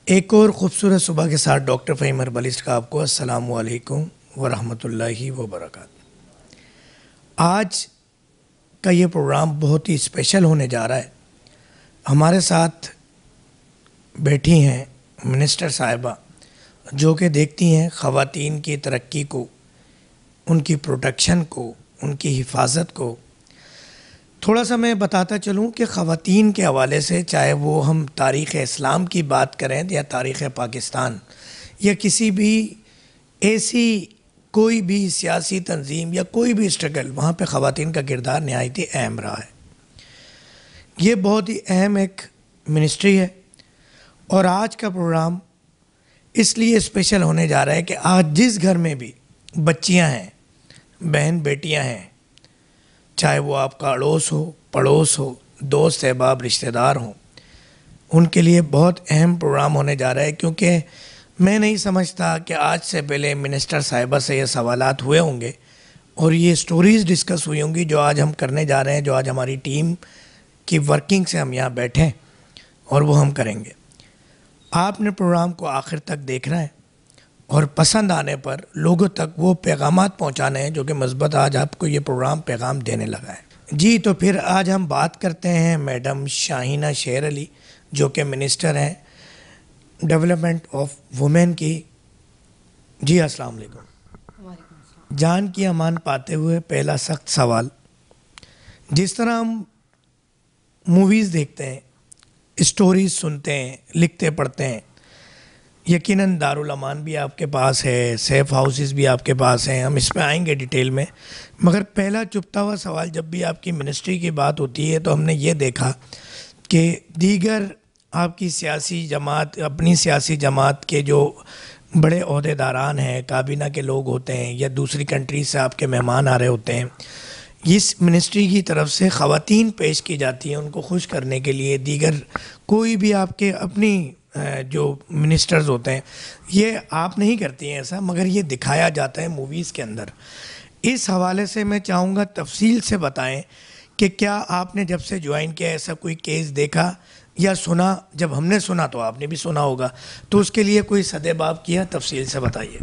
ایک اور خوبصورت صبح کے ساتھ ڈاکٹر فہیم اربلسٹ کا آپ کو السلام علیکم ورحمۃ اللہ وبرکاتہ۔ آج کا یہ پروگرام بہت ہی اسپیشل ہونے جا رہا ہے۔ ہمارے ساتھ بیٹھی ہیں منسٹر صاحبہ جو کہ دیکھتی ہیں خواتین کی ترقی کو، ان کی پروٹیکشن کو، ان کی حفاظت کو۔ تھوڑا سا میں بتاتا چلوں کہ خواتین کے حوالے سے، چاہے وہ ہم تاریخ اسلام کی بات کریں یا تاریخ پاکستان یا کسی بھی ایسی کوئی بھی سیاسی تنظیم یا کوئی بھی اسٹرگل، وہاں پہ خواتین کا کردار نہایت ہی اہم رہا ہے۔ یہ بہت ہی اہم ایک منسٹری ہے اور آج کا پروگرام اس لیے اسپیشل ہونے جا رہا ہے کہ آج جس گھر میں بھی بچیاں ہیں، بہن بیٹیاں ہیں، چاہے وہ آپ کا اڑوس ہو، پڑوس ہو، دوست احباب، رشتہ دار ہوں، ان کے لیے بہت اہم پروگرام ہونے جا رہا ہے، کیونکہ میں نہیں سمجھتا کہ آج سے پہلے منسٹر صاحبہ سے یہ سوالات ہوئے ہوں گے اور یہ سٹوریز ڈسکس ہوئی ہوں گی جو آج ہم کرنے جا رہے ہیں، جو آج ہماری ٹیم کی ورکنگ سے ہم یہاں بیٹھیں اور وہ ہم کریں گے۔ آپ نے پروگرام کو آخر تک دیکھنا ہے اور پسند آنے پر لوگوں تک وہ پیغامات پہنچانے ہیں جو کہ مثبت آج آپ کو یہ پروگرام پیغام دینے لگا ہے۔ جی تو پھر آج ہم بات کرتے ہیں میڈم شاہینہ شیر علی جو کہ منسٹر ہیں ڈیولپمنٹ آف وومن کی۔ جی السلام علیکم۔ جان کی امان پاتے ہوئے پہلا سخت سوال، جس طرح ہم موویز دیکھتے ہیں، اسٹوریز سنتے ہیں، لکھتے پڑھتے ہیں، یقیناً دارالامان بھی آپ کے پاس ہے، سیف ہاؤسز بھی آپ کے پاس ہیں، ہم اس پہ آئیں گے ڈیٹیل میں، مگر پہلا چپتا ہوا سوال جب بھی آپ کی منسٹری کی بات ہوتی ہے تو ہم نے یہ دیکھا کہ دیگر آپ کی سیاسی جماعت، اپنی سیاسی جماعت کے جو بڑے عہدیداران ہیں، کابینہ کے لوگ ہوتے ہیں یا دوسری کنٹریز سے آپ کے مہمان آ رہے ہوتے ہیں، اس منسٹری کی طرف سے خواتین پیش کی جاتی ہیں ان کو خوش کرنے کے لیے، دیگر کوئی بھی آپ کے اپنی جو منسٹرز ہوتے ہیں، یہ آپ نہیں کرتی ہیں ایسا، مگر یہ دکھایا جاتا ہے موویز کے اندر۔ اس حوالے سے میں چاہوں گا تفصیل سے بتائیں کہ کیا آپ نے جب سے جوائن کیا ایسا کوئی کیس دیکھا یا سنا؟ جب ہم نے سنا تو آپ نے بھی سنا ہوگا، تو اس کے لیے کوئی سد باب کیا؟ تفصیل سے بتائیے۔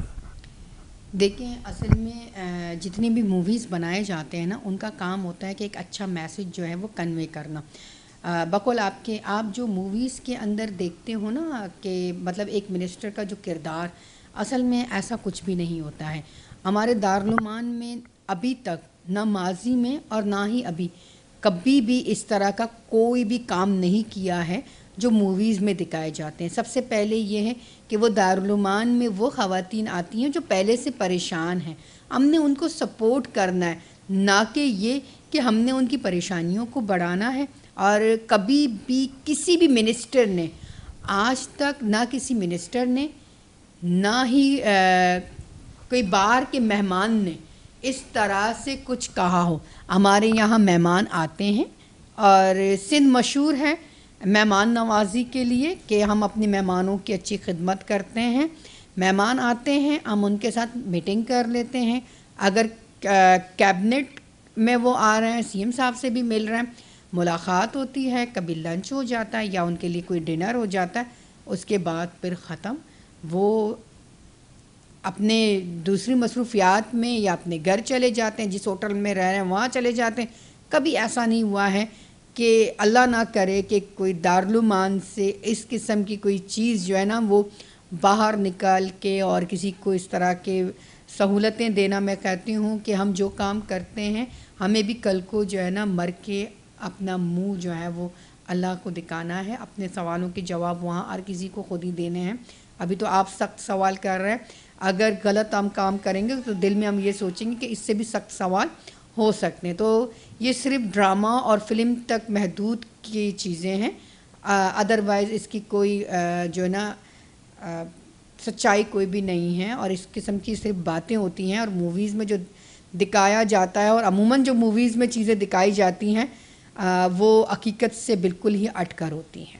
دیکھیں، اصل میں جتنی بھی موویز بنائے جاتے ہیں نا، ان کا کام ہوتا ہے کہ ایک اچھا میسج جو ہے وہ کنوے کرنا۔ بقول آپ جو موویز کے اندر دیکھتے ہو نا کہ مطلب ایک منسٹر کا جو کردار، اصل میں ایسا کچھ بھی نہیں ہوتا ہے۔ ہمارے دارالعمان میں ابھی تک نہ ماضی میں اور نہ ہی ابھی کبھی بھی اس طرح کا کوئی بھی کام نہیں کیا ہے جو موویز میں دکھائے جاتے ہیں۔ سب سے پہلے یہ ہے کہ وہ دارالعمان میں وہ خواتین آتی ہیں جو پہلے سے پریشان ہیں، ہم نے ان کو سپورٹ کرنا ہے، نہ کہ یہ کہ ہم نے ان کی پریشانیوں کو بڑھانا ہے۔ اور کبھی بھی کسی بھی منسٹر نے آج تک، نہ کسی منسٹر نے، نہ ہی کوئی باہر کے مہمان نے اس طرح سے کچھ کہا ہو۔ ہمارے یہاں مہمان آتے ہیں اور سندھ مشہور ہے مہمان نوازی کے لیے کہ ہم اپنے مہمانوں کی اچھی خدمت کرتے ہیں۔ مہمان آتے ہیں، ہم ان کے ساتھ میٹنگ کر لیتے ہیں، اگر کیبنٹ میں وہ آ رہے ہیں، سی ایم صاحب سے بھی مل رہے ہیں، ملاقات ہوتی ہے، کبھی لنچ ہو جاتا ہے یا ان کے لیے کوئی ڈنر ہو جاتا ہے، اس کے بعد پھر ختم۔ وہ اپنے دوسری مصروفیات میں یا اپنے گھر چلے جاتے ہیں، جس ہوٹل میں رہ رہے ہیں وہاں چلے جاتے ہیں۔ کبھی ایسا نہیں ہوا ہے کہ اللہ نہ کرے کہ کوئی دارالعمان سے اس قسم کی کوئی چیز جو ہے نا وہ باہر نکال کے اور کسی کو اس طرح کے سہولتیں دینا۔ میں کہتی ہوں کہ ہم جو کام کرتے ہیں ہمیں بھی کل کو جو ہے نا مر کے اپنا منہ جو ہے وہ اللہ کو دکھانا ہے، اپنے سوالوں کے جواب وہاں ہر کسی کو خود ہی دینے ہیں۔ ابھی تو آپ سخت سوال کر رہے ہیں، اگر غلط ہم کام کریں گے تو دل میں ہم یہ سوچیں گے کہ اس سے بھی سخت سوال ہو سکتے ہیں۔ تو یہ صرف ڈرامہ اور فلم تک محدود کی چیزیں ہیں، ادروائز اس کی کوئی جو ہے نا سچائی کوئی بھی نہیں ہے، اور اس قسم کی صرف باتیں ہوتی ہیں اور موویز میں جو دکھایا جاتا ہے، اور عموماً جو موویز میں چیزیں دکھائی جاتی ہیں وہ حقیقت سے بالکل ہی ہٹ کر ہوتی ہیں۔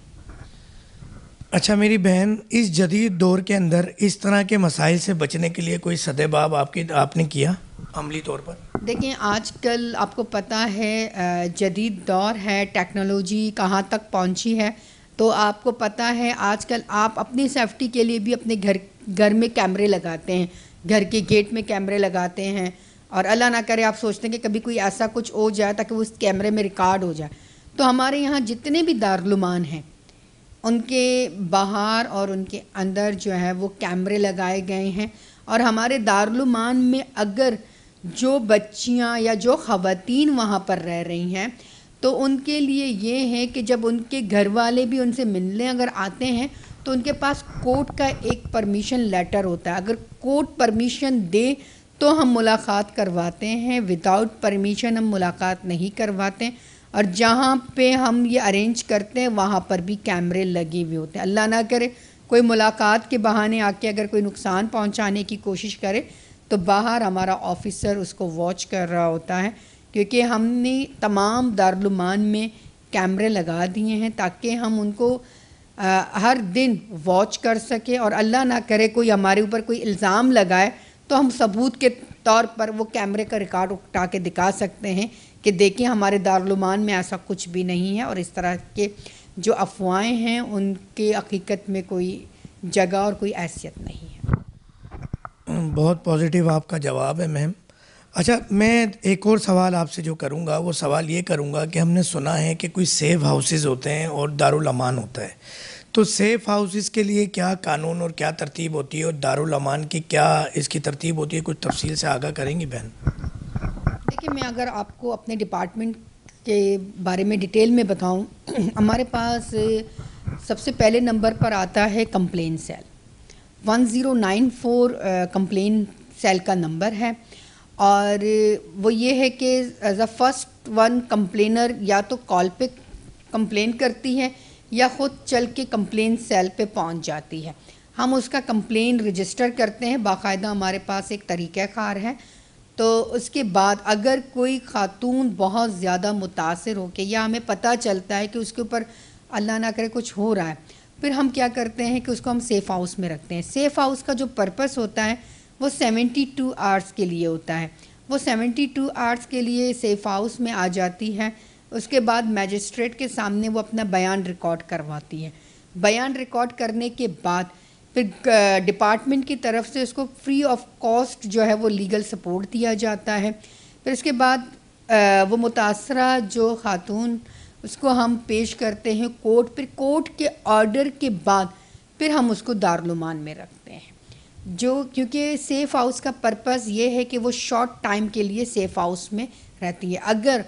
اچھا میری بہن، اس جدید دور کے اندر اس طرح کے مسائل سے بچنے کے لیے کوئی سد باب آپ نے کیا عملی طور پر؟ دیکھیں، آج کل آپ کو پتہ ہے جدید دور ہے، ٹیکنالوجی کہاں تک پہنچی ہے، تو آپ کو پتہ ہے آج کل آپ اپنی سیفٹی کے لیے بھی اپنے گھر میں کیمرے لگاتے ہیں, گھر کے گیٹ میں کیمرے لگاتے ہیں, اور اللہ نہ کرے آپ سوچتے ہیں کہ کبھی کوئی ایسا کچھ ہو جائے تاکہ وہ اس کیمرے میں ریکارڈ ہو جائے. تو ہمارے یہاں جتنے بھی دارالعلومان ہیں ان کے باہر اور ان کے اندر جو ہے وہ کیمرے لگائے گئے ہیں. اور ہمارے دارالعلومان میں اگر جو بچیاں یا جو خواتین وہاں پر رہ رہی ہیں تو ان کے لیے یہ ہے کہ جب ان کے گھر والے بھی ان سے ملنے اگر آتے ہیں تو ان کے پاس کورٹ کا ایک پرمیشن لیٹر ہوتا ہے. اگر کورٹ پرمیشن دے تو ہم ملاقات کرواتے ہیں, وداؤٹ پرمیشن ہم ملاقات نہیں کرواتے. اور جہاں پہ ہم یہ ارینج کرتے ہیں وہاں پر بھی کیمرے لگے ہوئے ہوتے ہیں. اللہ نہ کرے کوئی ملاقات کے بہانے آ کے اگر کوئی نقصان پہنچانے کی کوشش کرے تو باہر ہمارا آفیسر اس کو واچ کر رہا ہوتا ہے, کیونکہ ہم نے تمام دارالعلومان میں کیمرے لگا دیے ہیں تاکہ ہم ان کو ہر دن واچ کر سکے, اور اللہ نہ کرے کوئی ہمارے اوپر کوئی الزام لگائے تو ہم ثبوت کے طور پر وہ کیمرے کا ریکارڈ اٹھا کے دکھا سکتے ہیں کہ دیکھیں ہمارے دارالعلومان میں ایسا کچھ بھی نہیں ہے, اور اس طرح کے جو افواہیں ہیں ان کے حقیقت میں کوئی جگہ اور کوئی حیثیت نہیں ہے. بہت پازیٹیو آپ کا جواب ہے میم. اچھا, میں ایک اور سوال آپ سے جو کروں گا وہ سوال یہ کروں گا کہ ہم نے سنا ہے کہ کوئی سیف ہاؤسز ہوتے ہیں اور دارالامان ہوتا ہے, تو سیف ہاؤسز کے لیے کیا قانون اور کیا ترتیب ہوتی ہے اور دارالامان کی کیا اس کی ترتیب ہوتی ہے, کچھ تفصیل سے آگاہ کریں گی بہن؟ دیکھیں میں اگر آپ کو اپنے ڈپارٹمنٹ کے بارے میں ڈیٹیل میں بتاؤں, ہمارے پاس سب سے پہلے نمبر پر آتا ہے کمپلین سیل. 1094 کمپلین سیل کا نمبر ہے, اور وہ یہ ہے کہ ایز اے فرسٹ ون کمپلینر یا تو کال پہ کمپلین کرتی ہے یا خود چل کے کمپلین سیل پہ پہنچ جاتی ہے. ہم اس کا کمپلین رجسٹر کرتے ہیں, باقاعدہ ہمارے پاس ایک طریقہ کار ہے. تو اس کے بعد اگر کوئی خاتون بہت زیادہ متاثر ہو کے یا ہمیں پتہ چلتا ہے کہ اس کے اوپر اللہ نہ کرے کچھ ہو رہا ہے, پھر ہم کیا کرتے ہیں کہ اس کو ہم سیف ہاؤس میں رکھتے ہیں. سیف ہاؤس کا جو پرپس ہوتا ہے وہ 72 آورس کے لیے ہوتا ہے. وہ 72 آورس کے لیے سیف ہاؤس میں آ جاتی ہے. اس کے بعد میجسٹریٹ کے سامنے وہ اپنا بیان ریکارڈ کرواتی ہے. بیان ریکارڈ کرنے کے بعد پھر ڈپارٹمنٹ کی طرف سے اس کو فری آف کاسٹ جو ہے وہ لیگل سپورٹ دیا جاتا ہے. پھر اس کے بعد وہ متاثرہ جو خاتون اس کو ہم پیش کرتے ہیں کورٹ. پھر کورٹ کے آرڈر کے بعد پھر ہم اس کو دارالعلومان میں رکھتے ہیں, جو کیونکہ سیف ہاؤس کا پرپس یہ ہے کہ وہ شارٹ ٹائم کے لیے سیف ہاؤس میں رہتی ہے. اگر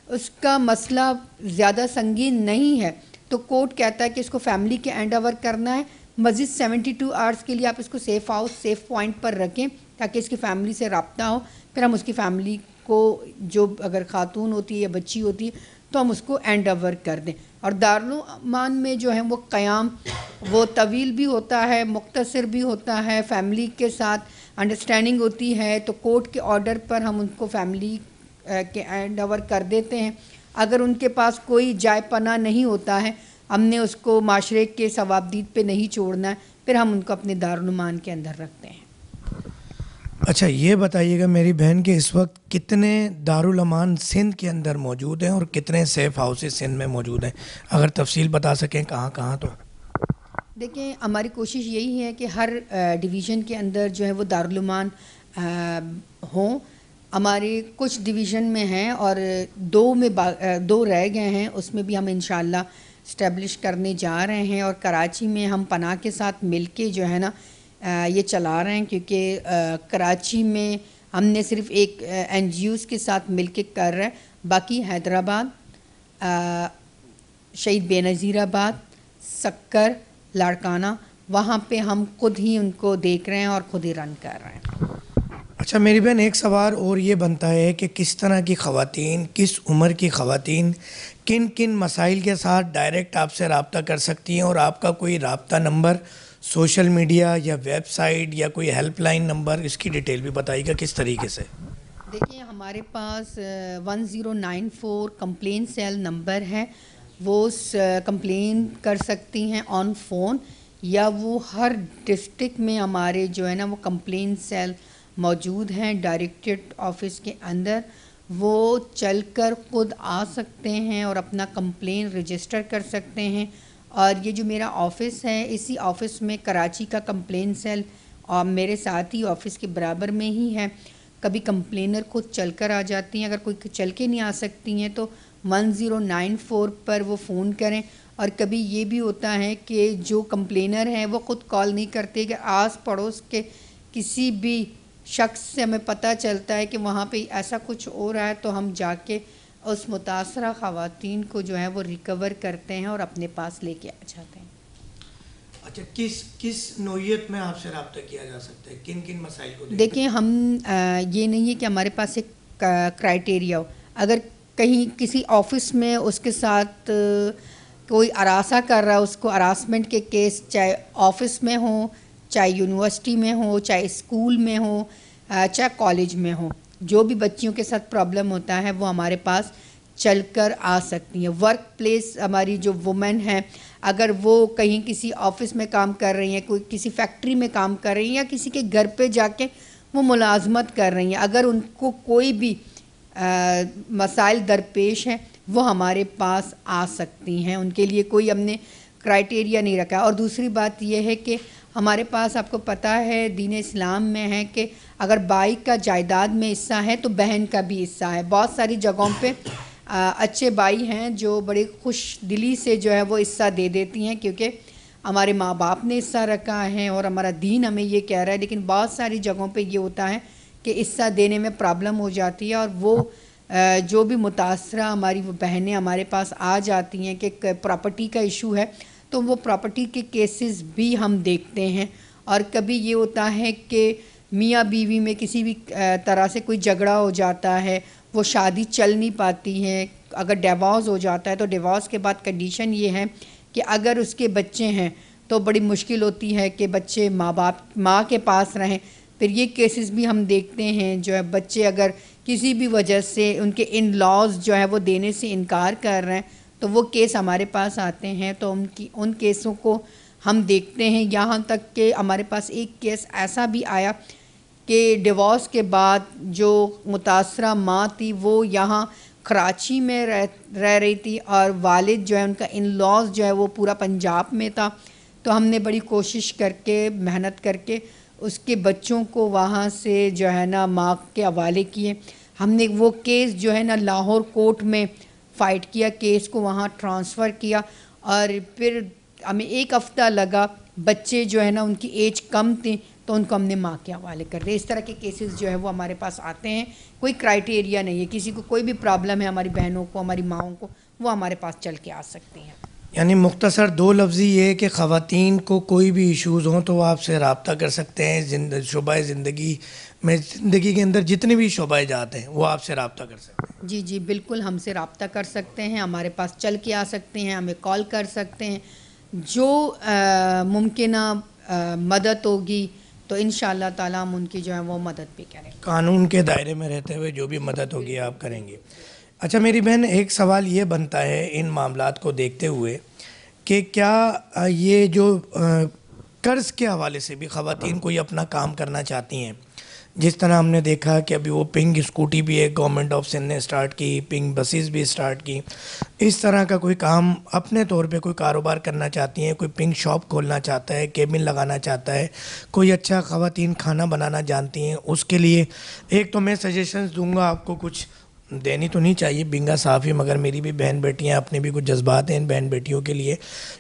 اس کا مسئلہ زیادہ سنگین نہیں ہے تو کورٹ کہتا ہے کہ اس کو فیملی کے ہینڈ اوور کرنا ہے. مزید 72 آورس کے لیے آپ اس کو سیف ہاؤس سیف پوائنٹ پر رکھیں تاکہ اس کی فیملی سے رابطہ ہو. پھر ہم اس کی فیملی کو, جو اگر خاتون ہوتی ہے یا بچی ہوتی ہے تو ہم اس کو ہینڈ اوور کر دیں. اور دارالعلومان میں جو ہے وہ قیام وہ طویل بھی ہوتا ہے, مختصر بھی ہوتا ہے, فیملی کے ساتھ انڈرسٹینڈنگ ہوتی ہے تو کورٹ کے آرڈر پر ہم ان کو فیملی کے ہینڈ اوور کر دیتے ہیں. اگر ان کے پاس کوئی جائے پناہ نہیں ہوتا ہے, ہم نے اس کو معاشرے کے ثوابدید پہ نہیں چھوڑنا ہے, پھر ہم ان کو اپنے دارالعلومان کے اندر رکھتے ہیں. اچھا, یہ بتائیے گا میری بہن کہ اس وقت کتنے دارالعلومان سندھ کے اندر موجود ہیں اور کتنے سیف ہاؤسز سندھ میں موجود ہیں, اگر تفصیل بتا سکیں کہاں کہاں. تو دیکھیں ہماری کوشش یہی ہے کہ ہر ڈویژن کے اندر جو ہے وہ دارالعلومان ہوں. ہمارے کچھ ڈویژن میں ہیں اور دو رہ گئے ہیں, اس میں بھی ہم انشاءاللہ اسٹیبلش کرنے جا رہے ہیں. اور کراچی میں ہم پناہ کے ساتھ مل کے جو ہے نا یہ چلا رہے ہیں, کیونکہ کراچی میں ہم نے صرف ایک این جی اوز کے ساتھ مل کے کر رہے ہیں. باقی حیدرآباد, شہید بے نظیر آباد, سکر, لاڑکانہ, وہاں پہ ہم خود ہی ان کو دیکھ رہے ہیں اور خود ہی رن کر رہے ہیں. اچھا میری بہن, ایک سوال اور یہ بنتا ہے کہ کس طرح کی خواتین, کس عمر کی خواتین کن کن مسائل کے ساتھ ڈائریکٹ آپ سے رابطہ کر سکتی ہیں, اور آپ کا کوئی رابطہ نمبر سوشل میڈیا یا ویب سائٹ یا کوئی ہیلپ لائن نمبر, اس کی ڈیٹیل بھی بتائیے گا کس طریقے سے. دیکھیں ہمارے پاس 1094 کمپلین سیل نمبر ہے, وہ کمپلین کر سکتی ہیں آن فون, یا وہ ہر ڈسٹرکٹ میں ہمارے جو ہے نا وہ کمپلین سیل موجود ہیں ڈائریکٹریٹ آفس کے اندر. وہ چل کر خود آ سکتے ہیں اور اپنا کمپلین رجسٹر کر سکتے ہیں. اور یہ جو میرا آفس ہے اسی آفس میں کراچی کا کمپلین سیل اور میرے ساتھ ہی آفس کے برابر میں ہی ہے. کبھی کمپلینر خود چل کر آ جاتی ہیں, اگر کوئی چل کے نہیں آ سکتی ہیں تو 1094 پر وہ فون کریں. اور کبھی یہ بھی ہوتا ہے کہ جو کمپلینر ہیں وہ خود کال نہیں کرتے, کہ آس پڑوس کے کسی بھی شخص سے ہمیں پتہ چلتا ہے کہ وہاں پہ ایسا کچھ ہو رہا ہے تو ہم جا کے اس متاثرہ خواتین کو جو ہے وہ ریکور کرتے ہیں اور اپنے پاس لے کے آ جاتے ہیں. اچھا, کس نوعیت میں آپ سے رابطہ کیا جا سکتا ہے, کن کن مسائل کو دیکھیں ہم یہ نہیں ہے کہ ہمارے پاس ایک کرائٹیریا ہو. اگر کہیں کسی آفس میں اس کے ساتھ کوئی ہراساں کر رہا ہے, اس کو ہراسمنٹ کے کیس چاہے آفس میں ہوں, چاہے یونیورسٹی میں ہو, چاہے اسکول میں ہو, چاہے کالج میں ہو, جو بھی بچیوں کے ساتھ پرابلم ہوتا ہے وہ ہمارے پاس چل کر آ سکتی ہیں. ورک پلیس ہماری جو وومن ہیں اگر وہ کہیں کسی آفس میں کام کر رہی ہیں, کوئی کسی فیکٹری میں کام کر رہی ہیں یا کسی کے گھر پہ جا کے وہ ملازمت کر رہی ہیں, اگر ان کو کوئی بھی مسائل درپیش ہیں وہ ہمارے پاس آ سکتی ہیں. ان کے لیے کوئی ہم نے کرائٹیریا نہیں رکھا. اور دوسری بات یہ ہے کہ ہمارے پاس آپ کو پتہ ہے دین اسلام میں ہے کہ اگر بھائی کا جائیداد میں حصہ ہے تو بہن کا بھی حصہ ہے. بہت ساری جگہوں پہ اچھے بھائی ہیں جو بڑے خوش دلی سے جو ہے وہ حصہ دے دیتی ہیں کیونکہ ہمارے ماں باپ نے حصہ رکھا ہے اور ہمارا دین ہمیں یہ کہہ رہا ہے. لیکن بہت ساری جگہوں پہ یہ ہوتا ہے کہ حصہ دینے میں پرابلم ہو جاتی ہے اور وہ جو بھی متاثرہ ہماری وہ بہنیں ہمارے پاس آ جاتی ہیں کہ پراپرٹی کا ایشو ہے تو وہ پراپرٹی کے کیسز بھی ہم دیکھتے ہیں. اور کبھی یہ ہوتا ہے کہ میاں بیوی میں کسی بھی طرح سے کوئی جھگڑا ہو جاتا ہے, وہ شادی چل نہیں پاتی ہے, اگر ڈیورس ہو جاتا ہے تو ڈیورس کے بعد کنڈیشن یہ ہے کہ اگر اس کے بچے ہیں تو بڑی مشکل ہوتی ہے کہ بچے ماں کے پاس رہیں. پھر یہ کیسز بھی ہم دیکھتے ہیں جو ہے بچے اگر کسی بھی وجہ سے ان کے ان لاز جو ہے وہ دینے سے انکار کر رہے ہیں تو وہ کیس ہمارے پاس آتے ہیں تو ان کیسوں کو ہم دیکھتے ہیں. یہاں تک کہ ہمارے پاس ایک کیس ایسا بھی آیا کہ ڈیورس کے بعد جو متاثرہ ماں تھی وہ یہاں کراچی میں رہ رہی تھی اور والد جو ہے ان کا ان لاز جو ہے وہ پورا پنجاب میں تھا. تو ہم نے بڑی کوشش کر کے محنت کر کے اس کے بچوں کو وہاں سے جو ہے نا ماں کے حوالے کیے. ہم نے وہ کیس جو ہے نا لاہور کورٹ میں فائٹ کیا, کیس کو وہاں ٹرانسفر کیا اور پھر ہمیں 1 ہفتہ لگا. بچے جو ہے نا ان کی ایج کم تھی تو ان کو ہم نے ماں کے حوالے کر دیا. اس طرح کے کیسز جو ہے وہ ہمارے پاس آتے ہیں. کوئی کرائٹیریا نہیں ہے, کسی کو کوئی بھی پرابلم ہے ہماری بہنوں کو ہماری ماؤں کو وہ ہمارے پاس چل کے آ سکتی ہیں. یعنی مختصر 2 لفظی یہ ہے کہ خواتین کو کوئی بھی ایشوز ہوں تو وہ آپ سے رابطہ کر سکتے ہیں. شعبہ زندگی میں زندگی کے اندر جتنے بھی شعبہ جات ہیں وہ آپ سے رابطہ کر سکتے ہیں. جی جی بالکل ہم سے رابطہ کر سکتے ہیں, ہمارے پاس چل کے آ سکتے ہیں, ہمیں کال کر سکتے ہیں. جو ممکنہ مدد ہوگی تو انشاءاللہ تعالی ہم ان کی جو ہے وہ مدد بھی کریں. قانون کے دائرے میں رہتے ہوئے جو بھی مدد ہوگی آپ کریں گے. اچھا میری بہن, ایک سوال یہ بنتا ہے ان معاملات کو دیکھتے ہوئے کہ کیا یہ جو قرض کے حوالے سے بھی خواتین کوئی اپنا کام کرنا چاہتی ہیں, جس طرح ہم نے دیکھا کہ ابھی وہ پنگ اسکوٹی بھی ایک گورنمنٹ آف سندھ نے اسٹارٹ کی, پنگ بسیز بھی اسٹارٹ کی, اس طرح کا کوئی کام اپنے طور پہ کوئی کاروبار کرنا چاہتی ہیں, کوئی پنگ شاپ کھولنا چاہتا ہے, کیبن لگانا چاہتا ہے, کوئی اچھا خواتین کھانا بنانا جانتی ہیں, اس کے لیے ایک تو میں سجیشنز دوں گا آپ کو, کچھ دینی تو نہیں چاہیے بنگا صافی, مگر میری بھی بہن بیٹیاں اپنے بھی کچھ جذبات ہیں ان بہن بیٹیوں کے لیے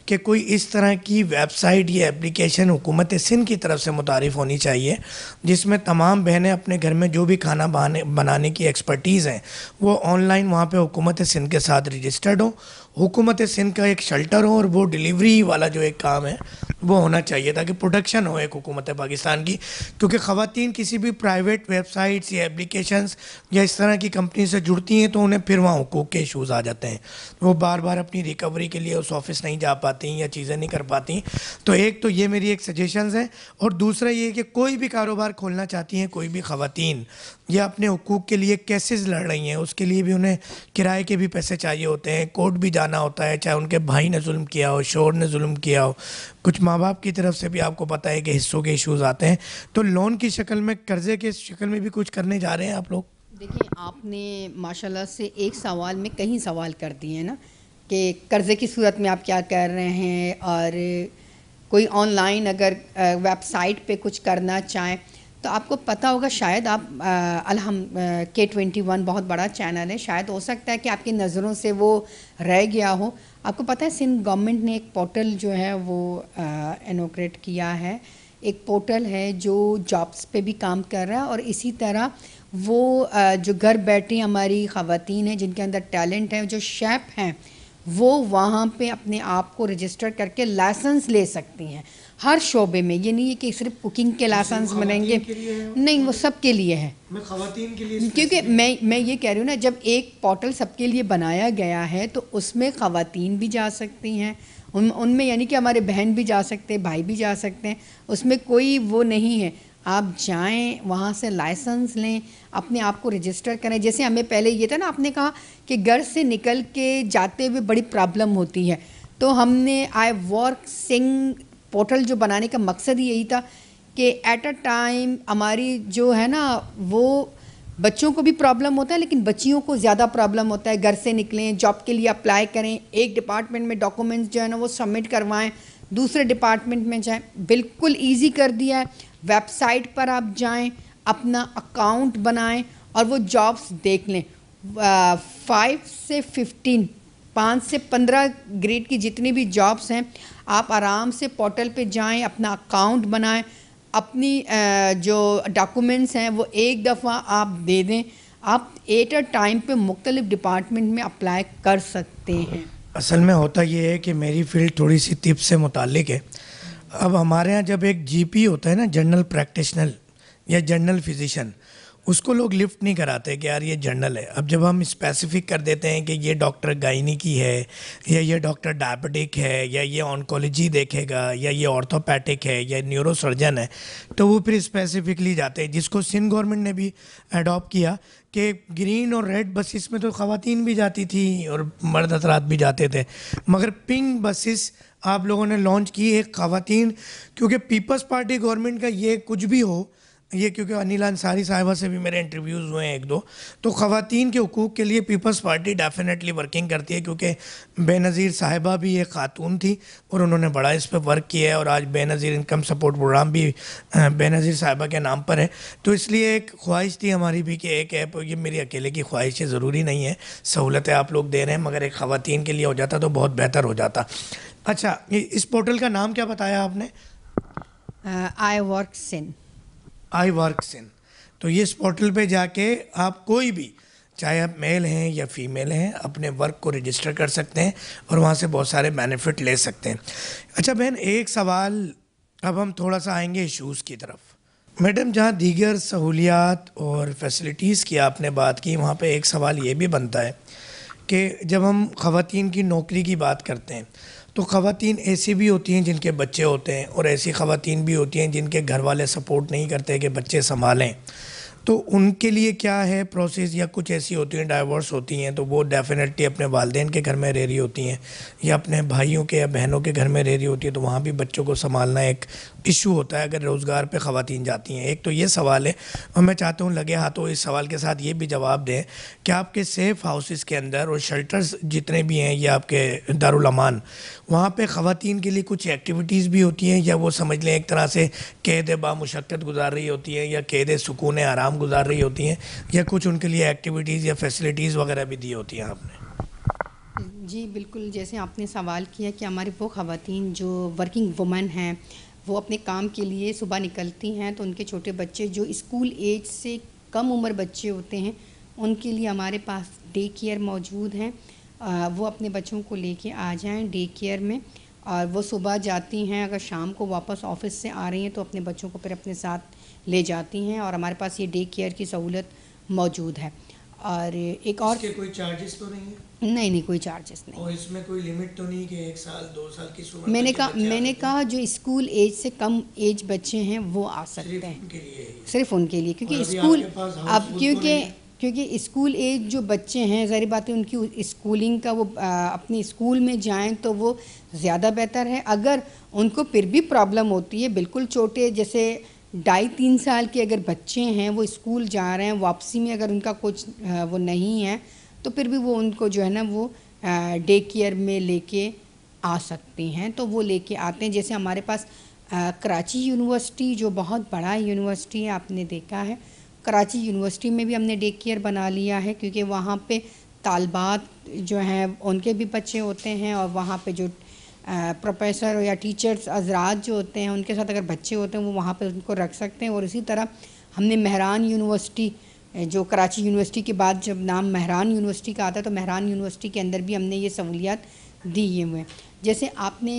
کہ کوئی اس طرح کی ویب سائٹ یا اپلیکیشن حکومت سندھ کی طرف سے متعارف ہونی چاہیے جس میں تمام بہنیں اپنے گھر میں جو بھی کھانا بنانے کی ایکسپرٹیز ہیں وہ آن لائن وہاں پہ حکومت سندھ کے ساتھ رجسٹرڈ ہوں. حکومت سندھ کا ایک شیلٹر ہو اور وہ ڈیلیوری والا جو ایک کام ہے وہ ہونا چاہیے تاکہ پروڈکشن ہو ایک حکومت پاکستان کی. کیونکہ خواتین کسی بھی پرائیویٹ ویب سائٹس یا اپلیکیشنز یا اس طرح کی کمپنی سے جڑتی ہیں تو انہیں پھر وہاں حقوق کے ایشوز آ جاتے ہیں, وہ بار بار اپنی ریکوری کے لیے اس آفس نہیں جا پاتی یا چیزیں نہیں کر پاتی. تو ایک تو یہ میری ایک سجیشنز ہیں, اور دوسرا یہ کہ کوئی بھی کاروبار کھولنا چاہتی ہیں کوئی بھی خواتین یا اپنے حقوق کے لیے کیسز لڑ رہی ہیں, اس کے لیے بھی انہیں کرائے کے بھی پیسے چاہیے ہوتے ہیں, کورٹ بھی جانا ہوتا ہے, چاہے ان کے بھائی نے ظلم کیا ہو, شوہر نے ظلم کیا ہو, کچھ ماں باپ کی طرف سے بھی آپ کو پتہ ہے کہ حصوں کے ایشوز آتے ہیں. تو لون کی شکل میں, قرضے کی شکل میں بھی کچھ کرنے جا رہے ہیں آپ لوگ؟ دیکھیں آپ نے ماشاءاللہ سے ایک سوال میں کہیں سوال کر دیے ہیں نا. کہ قرضے کی صورت میں آپ کیا کر رہے ہیں، اور کوئی آن لائن اگر ویب سائٹ پہ کچھ کرنا چاہیں تو آپ کو پتہ ہوگا، شاید آپ K21 بہت بڑا چینل ہے، شاید ہو سکتا ہے کہ آپ کی نظروں سے وہ رہ گیا ہو. آپ کو پتہ ہے سندھ گورنمنٹ نے ایک پورٹل جو ہے وہ انوگریٹ کیا ہے. ایک پورٹل ہے جو جابس پہ بھی کام کر رہا ہے، اور اسی طرح وہ جو گھر بیٹھی ہماری خواتین ہیں جن کے اندر ٹیلنٹ ہے، جو شیف ہیں، وہ وہاں پہ اپنے آپ کو رجسٹر کر کے لائسنس لے سکتی ہیں ہر شعبے میں. یہ نہیں ہے کہ صرف کوکنگ کے لائسنس ملیں گے، نہیں، وہ سب کے لیے ہے. میں خواتین کے لیے کیونکہ میں یہ کہہ رہی ہوں نا، جب ایک پورٹل سب کے لیے بنایا گیا ہے تو اس میں خواتین بھی جا سکتی ہیں، ان میں یعنی کہ ہمارے بہن بھی جا سکتے ہیں، بھائی بھی جا سکتے ہیں، اس میں کوئی وہ نہیں ہے. آپ جائیں وہاں سے لائسنس لیں، اپنے آپ کو رجسٹر کریں. جیسے ہمیں پہلے یہ تھا نا، آپ نے کہا کہ گھر سے نکل کے جاتے ہوئے بڑی پرابلم ہوتی ہے، تو ہم نے آئی ورک سنگھ پورٹل جو بنانے کا مقصد یہی تھا کہ ایٹ اے ٹائم ہماری جو ہے نا، وہ بچوں کو بھی پرابلم ہوتا ہے لیکن بچیوں کو زیادہ پرابلم ہوتا ہے. گھر سے نکلیں، جاب کے لیے اپلائی کریں، ایک ڈپارٹمنٹ میں ڈاکومنٹس جو ہے نا وہ سبمٹ کروائیں، دوسرے ڈپارٹمنٹ میں جائیں. بالکل ایزی کر دیا ہے. ویب سائٹ پر آپ جائیں، اپنا اکاؤنٹ بنائیں اور وہ جابس دیکھ لیں. 5 سے 15 5 سے 15 گریڈ کی جتنی بھی جابس ہیں، آپ آرام سے پورٹل پہ جائیں، اپنا اکاؤنٹ بنائیں، اپنی جو ڈاکومنٹس ہیں وہ ایک دفعہ آپ دے دیں. آپ ایٹ اے ٹائم پہ مختلف ڈپارٹمنٹ میں اپلائی کر سکتے ہیں. اصل میں ہوتا یہ ہے کہ میری فیلڈ تھوڑی سی طب سے متعلق ہے. اب ہمارے ہاں جب ایک جی پی ہوتا ہے نا، جنرل پریکٹیشنر یا جنرل فزیشین، اس کو لوگ لفٹ نہیں کراتے کہ یار یہ جنرل ہے. اب جب ہم اسپیسیفک کر دیتے ہیں کہ یہ ڈاکٹر گائنی کی ہے، یا یہ ڈاکٹر ڈائبٹک ہے، یا یہ آنکولوجی دیکھے گا، یا یہ آرتھوپیٹک ہے، یا نیورو سرجن ہے، تو وہ پھر اسپیسیفکلی جاتے ہیں. جس کو سندھ گورنمنٹ نے بھی اڈاپٹ کیا کہ گرین اور ریڈ بسز میں تو خواتین بھی جاتی تھیں اور مرد حضرات بھی جاتے تھے، مگر پنک بسز آپ لوگوں نے لانچ کی ایک خواتین. کیونکہ پیپلز پارٹی گورنمنٹ کا یہ کچھ بھی ہو، یہ کیونکہ انیل انصاری صاحبہ سے بھی میرے انٹرویوز ہوئے ہیں ایک دو، تو خواتین کے حقوق کے لیے پیپلز پارٹی ڈیفینیٹلی ورکنگ کرتی ہے. کیونکہ بے نظیر صاحبہ بھی ایک خاتون تھی اور انہوں نے بڑا اس پہ ورک کیا ہے، اور آج بے نظیر انکم سپورٹ پروگرام بھی بے نظیر صاحبہ کے نام پر ہے. تو اس لیے ایک خواہش تھی ہماری بھی کہ ایک ایپ، یہ میری اکیلے کی خواہش ہے، ضروری نہیں ہے، سہولتیں آپ لوگ دے رہے ہیں، مگر ایک خواتین کے لیے ہو جاتا تو بہت بہتر ہو جاتا. اچھا، اس پورٹل کا نام کیا بتایا آپ نے؟ I work Sindh. I work Sindh. تو یہ اس پورٹل پہ جا کے آپ کوئی بھی، چاہے آپ میل ہیں یا فیمیل ہیں، اپنے ورک کو رجسٹر کر سکتے ہیں اور وہاں سے بہت سارے بینیفٹ لے سکتے ہیں. اچھا بہن، ایک سوال، اب ہم تھوڑا سا آئیں گے ایشوز کی طرف. میڈم، جہاں دیگر سہولیات اور فیسلٹیز کی آپ نے بات کی، وہاں پہ ایک سوال یہ بھی بنتا ہے کہ جب ہم خواتین کی نوکری کی بات کرتے ہیں تو خواتین ایسی بھی ہوتی ہیں جن کے بچے ہوتے ہیں، اور ایسی خواتین بھی ہوتی ہیں جن کے گھر والے سپورٹ نہیں کرتے کہ بچے سنبھالیں. تو ان کے لیے کیا ہے پروسیس؟ یا کچھ ایسی ہوتی ہیں ڈائیورس ہوتی ہیں تو وہ ڈیفینیٹلی اپنے والدین کے گھر میں رہ رہی ہوتی ہیں، یا اپنے بھائیوں کے یا بہنوں کے گھر میں رہ رہی ہوتی ہیں، تو وہاں بھی بچوں کو سنبھالنا ایک ایشو ہوتا ہے اگر روزگار پہ خواتین جاتی ہیں. ایک تو یہ سوال ہے، اور میں چاہتا ہوں لگے ہاتھوں اس سوال کے ساتھ یہ بھی جواب دیں کہ آپ کے سیف ہاؤسز کے اندر اور شیلٹرز جتنے بھی ہیں یا آپ کے دارالامان، وہاں پہ خواتین کے لیے کچھ ایکٹیویٹیز بھی ہوتی ہیں، یا وہ سمجھ لیں ایک طرح سے قید بامشقت گزار رہی ہوتی ہیں، یا قید سکون آرام گزار رہی ہوتی ہیں، یا کچھ ان کے لیے ایکٹیویٹیز یا فیسلٹیز وغیرہ بھی دی ہوتی ہیں آپ نے؟ جی بالکل، جیسے آپ نے سوال کیا کہ ہماری وہ خواتین جو ورکنگ وومن ہیں، وہ اپنے کام کے لیے صبح نکلتی ہیں تو ان کے چھوٹے بچے جو اسکول ایج سے کم عمر بچے ہوتے ہیں، ان کے لیے ہمارے پاس ڈے کیئر موجود ہیں. وہ اپنے بچوں کو لے کے آ جائیں ڈے کیئر میں، اور وہ صبح جاتی ہیں، اگر شام کو واپس آفس سے آ رہی ہیں تو اپنے بچوں کو پھر اپنے ساتھ لے جاتی ہیں، اور ہمارے پاس یہ ڈے کیئر کی سہولت موجود ہے. اور ایک اور، اس کے کوئی چارجز تو نہیں ہے؟ نہیں کوئی چارجز نہیں. اور اس میں کوئی لیمٹ تو نہیں کہ 1 سال 2 سال کی عمر میں نے کہا جو اسکول ایج سے کم ایج بچے ہیں وہ آ سکتے ہیں، صرف ان کے لیے. کیونکہ اسکول اب کیونکہ اسکول ایج جو بچے ہیں، ظاہر بات ہے ان کی اسکولنگ کا وہ اپنے اسکول میں جائیں تو وہ زیادہ بہتر ہے. اگر ان کو پھر بھی پرابلم ہوتی ہے، بالکل چھوٹے جیسے 2.5-3 سال کے اگر بچے ہیں، وہ اسکول جا رہے ہیں، واپسی میں اگر ان کا کچھ وہ نہیں ہے تو پھر بھی وہ ان کو جو ہے نا وہ ڈے کیئر میں لے کے آ سکتے ہیں تو وہ لے کے آتے ہیں. جیسے ہمارے پاس کراچی یونیورسٹی جو بہت بڑا یونیورسٹی ہے, آپ نے دیکھا ہے, کراچی یونیورسٹی میں بھی ہم نے ڈے کیئر بنا لیا ہے, کیونکہ وہاں پہ طالبات جو ہیں ان کے بھی بچے ہوتے ہیں, اور وہاں پہ جو پروفیسر یا ٹیچرز حضرات جو ہوتے ہیں ان کے ساتھ اگر بچے ہوتے ہیں وہ وہاں پہ ان کو رکھ سکتے ہیں. اور اسی طرح ہم نے مہران یونیورسٹی, جو کراچی یونیورسٹی کے بعد جب نام مہران یونیورسٹی کا آتا ہے تو مہران یونیورسٹی کے اندر بھی ہم نے یہ سہولیات دی ہوئے ہیں. جیسے آپ نے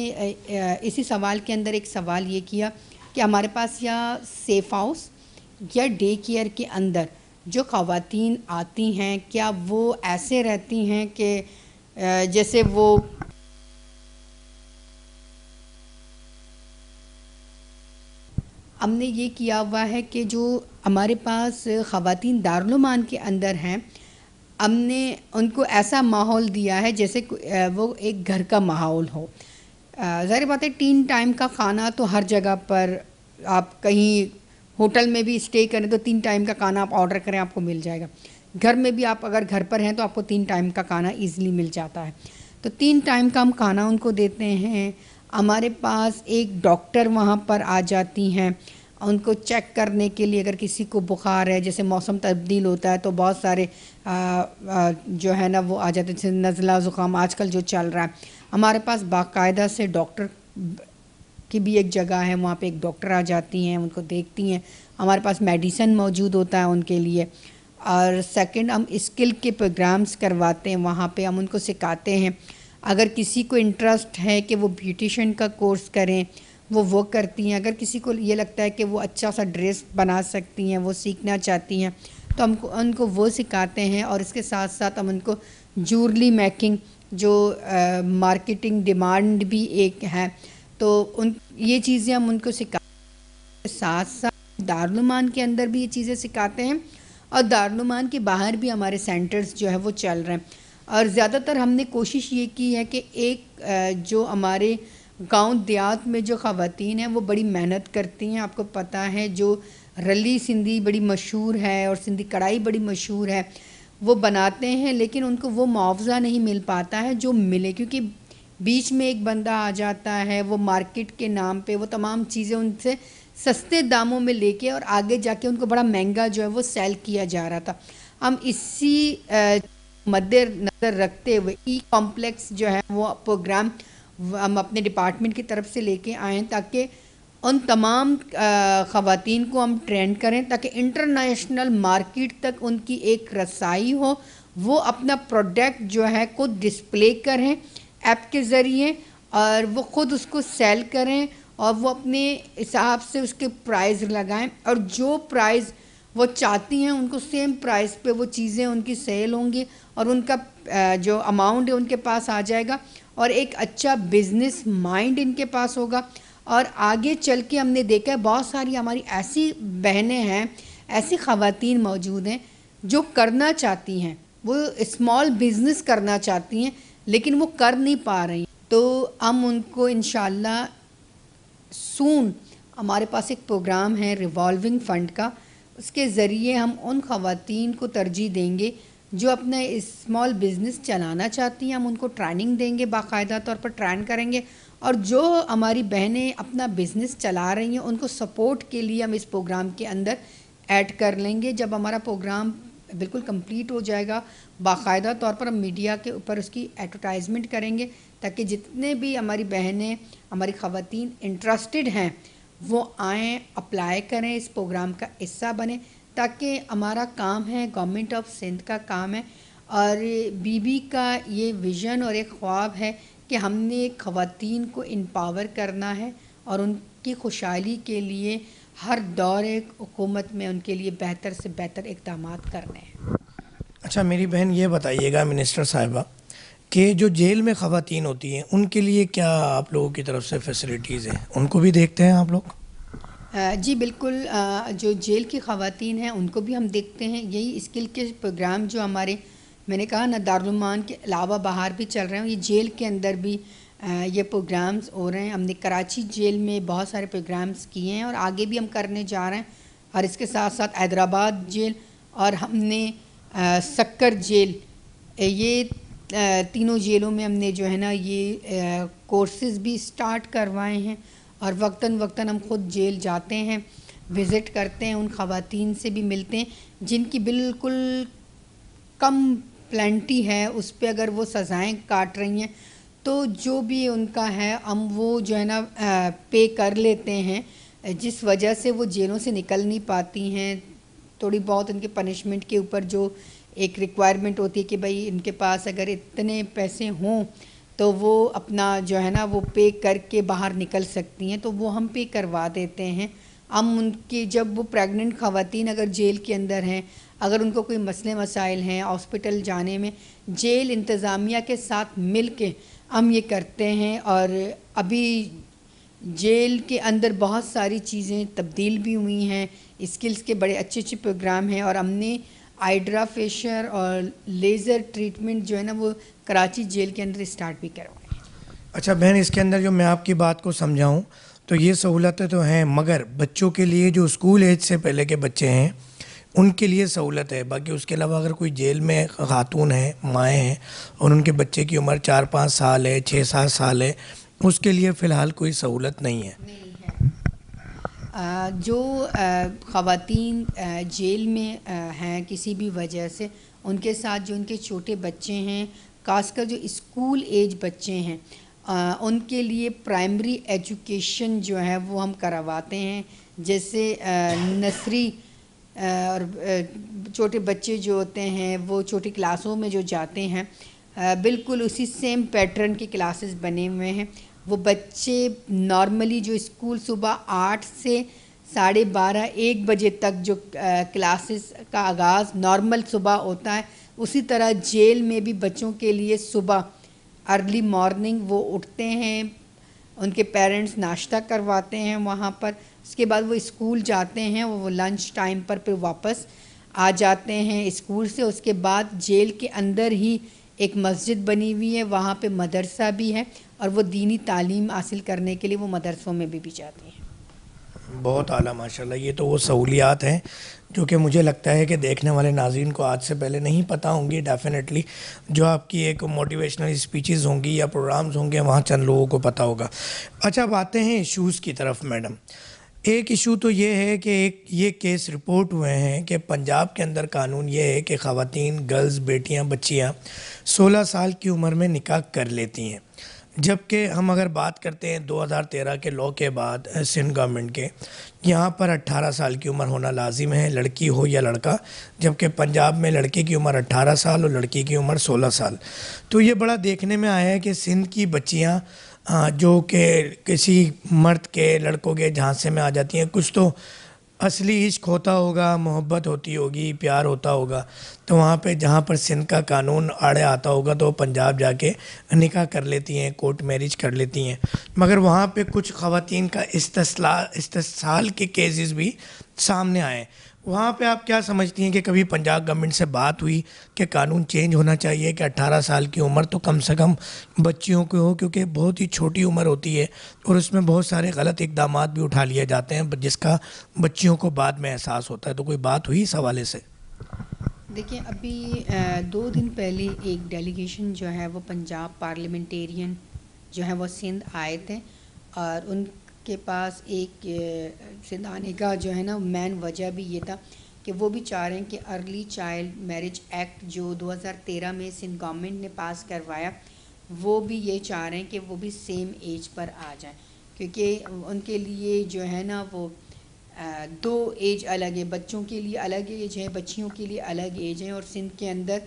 اسی سوال کے اندر ایک سوال یہ کیا کہ ہمارے پاس یا سیف ہاؤس یا ڈے کیئر کے اندر جو خواتین آتی ہیں کیا وہ ایسے رہتی ہیں کہ جیسے وہ ہم نے یہ کیا ہوا ہے کہ جو ہمارے پاس خواتین دارالعلومان کے اندر ہیں ہم نے ان کو ایسا ماحول دیا ہے جیسے وہ ایک گھر کا ماحول ہو. ظاہر بات ہے 3 ٹائم کا کھانا تو ہر جگہ پر, آپ کہیں ہوٹل میں بھی اسٹے کریں تو 3 ٹائم کا کھانا آپ آرڈر کریں آپ کو مل جائے گا. گھر میں بھی آپ اگر گھر پر ہیں تو آپ کو 3 ٹائم کا کھانا ایزیلی مل جاتا ہے. تو 3 ٹائم کا ہم کھانا ان کو دیتے ہیں. ہمارے پاس ایک ڈاکٹر وہاں پر آ جاتی ہیں ان کو چیک کرنے کے لیے. اگر کسی کو بخار ہے, جیسے موسم تبدیل ہوتا ہے تو بہت سارے جو ہے نا وہ آ جاتے ہیں, جیسے نزلہ زکام آج کل جو چل رہا ہے, ہمارے پاس باقاعدہ سے ڈاکٹر کی بھی ایک جگہ ہے, وہاں پہ ایک ڈاکٹر آ جاتی ہیں ان کو دیکھتی ہیں. ہمارے پاس میڈیسن موجود ہوتا ہے ان کے لیے. اور سیکنڈ ہم اسکل کے پروگرامز کرواتے ہیں, وہاں پہ ہم ان کو سکھاتے ہیں. اگر کسی کو انٹرسٹ ہے کہ وہ بیوٹیشین کا کورس کریں وہ کرتی ہیں. اگر کسی کو یہ لگتا ہے کہ وہ اچھا سا ڈریس بنا سکتی ہیں, وہ سیکھنا چاہتی ہیں تو ہم ان کو وہ سکھاتے ہیں. اور اس کے ساتھ ساتھ ہم ان کو جویلری میکنگ جو مارکیٹنگ ڈیمانڈ بھی ایک ہے تو یہ چیزیں ہم ان کو سکھاتے ہیں. ساتھ ساتھ دارالعلومان کے اندر بھی یہ چیزیں سکھاتے ہیں اور دارالعلومان کے باہر بھی ہمارے سینٹرز جو ہے وہ چل رہے ہیں. اور زیادہ تر ہم نے کوشش یہ کی ہے کہ ایک جو ہمارے گاؤں دیہات میں جو خواتین ہیں وہ بڑی محنت کرتی ہیں. آپ کو پتہ ہے جو رلی سندھی بڑی مشہور ہے اور سندھی کڑھائی بڑی مشہور ہے, وہ بناتے ہیں لیکن ان کو وہ معاوضہ نہیں مل پاتا ہے جو ملے, کیونکہ بیچ میں ایک بندہ آ جاتا ہے وہ مارکیٹ کے نام پہ وہ تمام چیزیں ان سے سستے داموں میں لے کے اور آگے جا کے ان کو بڑا مہنگا جو ہے وہ سیل کیا جا رہا تھا. ہم اسی مد نظر رکھتے ہوئے ای کمپلیکس جو ہے وہ پروگرام ہم اپنے ڈپارٹمنٹ کی طرف سے لے کے آئیں تاکہ ان تمام خواتین کو ہم ٹرین کریں تاکہ انٹرنیشنل مارکیٹ تک ان کی ایک رسائی ہو. وہ اپنا پروڈکٹ جو ہے خود ڈسپلے کریں ایپ کے ذریعے اور وہ خود اس کو سیل کریں اور وہ اپنے حساب سے اس کے پرائز لگائیں اور جو پرائز وہ چاہتی ہیں ان کو سیم پرائز پہ وہ چیزیں ان کی سیل ہوں گی اور ان کا جو اماؤنٹ ہے ان کے پاس آ جائے گا اور ایک اچھا بزنس مائنڈ ان کے پاس ہوگا. اور آگے چل کے ہم نے دیکھا ہے بہت ساری ہماری ایسی بہنیں ہیں, ایسی خواتین موجود ہیں جو کرنا چاہتی ہیں, وہ اسمال بزنس کرنا چاہتی ہیں لیکن وہ کر نہیں پا رہی. تو ہم ان کو انشاءاللہ سون ہمارے پاس ایک پروگرام ہے ریوالونگ فنڈ کا, اس کے ذریعے ہم ان خواتین کو ترجیح دیں گے جو اپنا اسمال بزنس چلانا چاہتی ہیں. ہم ان کو ٹریننگ دیں گے, باقاعدہ طور پر ٹرین کریں گے اور جو ہماری بہنیں اپنا بزنس چلا رہی ہیں ان کو سپورٹ کے لیے ہم اس پروگرام کے اندر ایڈ کر لیں گے. جب ہمارا پروگرام بالکل کمپلیٹ ہو جائے گا باقاعدہ طور پر ہم میڈیا کے اوپر اس کی ایڈورٹائزمنٹ کریں گے تاکہ جتنے بھی ہماری بہنیں ہماری خواتین انٹرسٹڈ ہیں وہ آئیں, اپلائی کریں, اس پروگرام کا حصہ بنیں تاکہ ہمارا کام ہے, گورنمنٹ آف سندھ کا کام ہے اور بی بی کا یہ ویژن اور ایک خواب ہے کہ ہم نے خواتین کو امپاور کرنا ہے اور ان کی خوشحالی کے لیے ہر دور حکومت میں ان کے لیے بہتر سے بہتر اقدامات کرنے ہیں. اچھا میری بہن یہ بتائیے گا منسٹر صاحبہ کہ جو جیل میں خواتین ہوتی ہیں ان کے لیے کیا آپ لوگوں کی طرف سے فیسلٹیز ہیں, ان کو بھی دیکھتے ہیں آپ لوگ؟ جی بالکل, جو جیل کی خواتین ہیں ان کو بھی ہم دیکھتے ہیں. یہی اسکل کے پروگرام جو ہمارے میں نے کہا نا دارالعلومان کے علاوہ باہر بھی چل رہے ہیں, یہ جیل کے اندر بھی یہ پروگرامز ہو رہے ہیں. ہم نے کراچی جیل میں بہت سارے پروگرامز کیے ہیں اور آگے بھی ہم کرنے جا رہے ہیں. اور اس کے ساتھ ساتھ حیدرآباد جیل اور ہم نے سکر جیل, یہ تینوں جیلوں میں ہم نے جو ہے نا یہ کورسز بھی اسٹارٹ کروائے ہیں، اور وقتاً وقتاً ہم خود جیل جاتے ہیں، وزٹ کرتے ہیں، ان خواتین سے بھی ملتے ہیں جن کی بالکل کم پلینٹی ہے، اس پہ اگر وہ سزائیں کاٹ رہی ہیں تو جو بھی ان کا ہے ہم وہ جو ہے نا پے کر لیتے ہیں، جس وجہ سے وہ جیلوں سے نکل نہیں پاتی ہیں. تھوڑی بہت ان کے پنشمنٹ کے اوپر جو ایک ریکوائرمنٹ ہوتی ہے کہ بھائی ان کے پاس اگر اتنے پیسے ہوں تو وہ اپنا جو ہے نا وہ پے کر کے باہر نکل سکتی ہیں، تو وہ ہم پے کروا دیتے ہیں. ہم ان کی جب وہ پریگننٹ خواتین اگر جیل کے اندر ہیں، اگر ان کو کوئی مسئلے مسائل ہیں ہاسپٹل جانے میں، جیل انتظامیہ کے ساتھ مل کے ہم یہ کرتے ہیں. اور ابھی جیل کے اندر بہت ساری چیزیں تبدیل بھی ہوئی ہیں، اسکلز کے بڑے اچھے اچھے پروگرام ہیں، اور ہم نے ہائیڈرا فیشر اور لیزر ٹریٹمنٹ جو ہے نا وہ کراچی جیل کے اندر اسٹارٹ بھی کروائے ہیں. اچھا بہن، اس کے اندر جو میں آپ کی بات کو سمجھاؤں تو یہ سہولتیں تو ہیں، مگر بچوں کے لیے جو اسکول ایج سے پہلے کے بچے ہیں ان کے لیے سہولت ہے. باقی اس کے علاوہ اگر کوئی جیل میں خاتون ہیں، مائیں ہیں، اور ان کے بچے کی عمر 4-5 سال ہے، 6-7 سال ہے، اس کے لیے فی الحال کوئی سہولت نہیں ہے. جو خواتین جیل میں ہیں کسی بھی وجہ سے، ان کے ساتھ جو ان کے چھوٹے بچے ہیں، خاص کر جو اسکول ایج بچے ہیں، ان کے لیے پرائمری ایجوکیشن جو ہے وہ ہم کرواتے ہیں. جیسے نرسری اور چھوٹے بچے جو ہوتے ہیں وہ چھوٹی کلاسوں میں جو جاتے ہیں، بالکل اسی سیم پیٹرن کی کلاسز بنے ہوئے ہیں. وہ بچے نارملی جو اسکول صبح 8 سے 12:30-1 بجے تک جو کلاسز کا آغاز نارمل صبح ہوتا ہے، اسی طرح جیل میں بھی بچوں کے لیے صبح ارلی مارننگ وہ اٹھتے ہیں، ان کے پیرنٹس ناشتہ کرواتے ہیں وہاں پر، اس کے بعد وہ اسکول جاتے ہیں، وہ لنچ ٹائم پر پھر واپس آ جاتے ہیں اسکول سے. اس کے بعد جیل کے اندر ہی ایک مسجد بنی ہوئی ہے، وہاں پہ مدرسہ بھی ہے، اور وہ دینی تعلیم حاصل کرنے کے لیے وہ مدرسوں میں بھی جاتے ہیں. بہت اعلیٰ ماشاء اللہ. یہ تو وہ سہولیات ہیں جو کہ مجھے لگتا ہے کہ دیکھنے والے ناظرین کو آج سے پہلے نہیں پتہ ہوں گی. ڈیفینیٹلی جو آپ کی ایک موٹیویشنل اسپیچز ہوں گی یا پروگرامز ہوں گے وہاں چند لوگوں کو پتہ ہوگا. اچھا، اب آتے ہیں ایشوز کی طرف میڈم. ایک ایشو تو یہ ہے کہ ایک یہ کیس رپورٹ ہوئے ہیں کہ پنجاب کے اندر قانون یہ ہے کہ خواتین، گرلز، بیٹیاں، بچیاں 16 سال کی عمر میں نکاح کر لیتی ہیں، جبکہ ہم اگر بات کرتے ہیں 2013 کے لاء کے بعد سندھ گورنمنٹ کے، یہاں پر 18 سال کی عمر ہونا لازم ہے، لڑکی ہو یا لڑکا، جبکہ پنجاب میں لڑکے کی عمر 18 سال اور لڑکی کی عمر 16 سال. تو یہ بڑا دیکھنے میں آیا ہے کہ سندھ کی بچیاں جو کہ کسی مرد کے، لڑکوں کے جھانسے میں آ جاتی ہیں، کچھ تو اصلی عشق ہوتا ہوگا، محبت ہوتی ہوگی، پیار ہوتا ہوگا، تو وہاں پہ جہاں پر سندھ کا قانون آڑے آتا ہوگا تو وہ پنجاب جا کے نکاح کر لیتی ہیں، کورٹ میرج کر لیتی ہیں. مگر وہاں پہ کچھ خواتین کا استحصال کے کیسز بھی سامنے آئے. وہاں پہ آپ کیا سمجھتی ہیں کہ کبھی پنجاب گورنمنٹ سے بات ہوئی کہ قانون چینج ہونا چاہیے کہ 18 سال کی عمر تو کم سے کم بچیوں کی ہو، کیونکہ بہت ہی چھوٹی عمر ہوتی ہے اور اس میں بہت سارے غلط اقدامات بھی اٹھا لیے جاتے ہیں جس کا بچیوں کو بعد میں احساس ہوتا ہے. تو کوئی بات ہوئی اس حوالے سے؟ دیکھیں، ابھی 2 دن پہلے ایک ڈیلیگیشن جو ہے وہ پنجاب پارلیمنٹیرین جو ہے وہ سندھ آئے تھے، اور ان کے پاس ایک سندھ آنے کا جو ہے نا مین وجہ بھی یہ تھا کہ وہ بھی چاہ رہے ہیں کہ ارلی چائلڈ میرج ایکٹ جو 2013 میں سندھ گورنمنٹ نے پاس کروایا، وہ بھی یہ چاہ رہے ہیں کہ وہ بھی سیم ایج پر آ جائیں، کیونکہ ان کے لیے جو ہے نا وہ 2 ایج الگ ہے، بچوں کے لیے الگ ایج ہے، بچیوں کے لیے الگ ایج ہے، اور سندھ کے اندر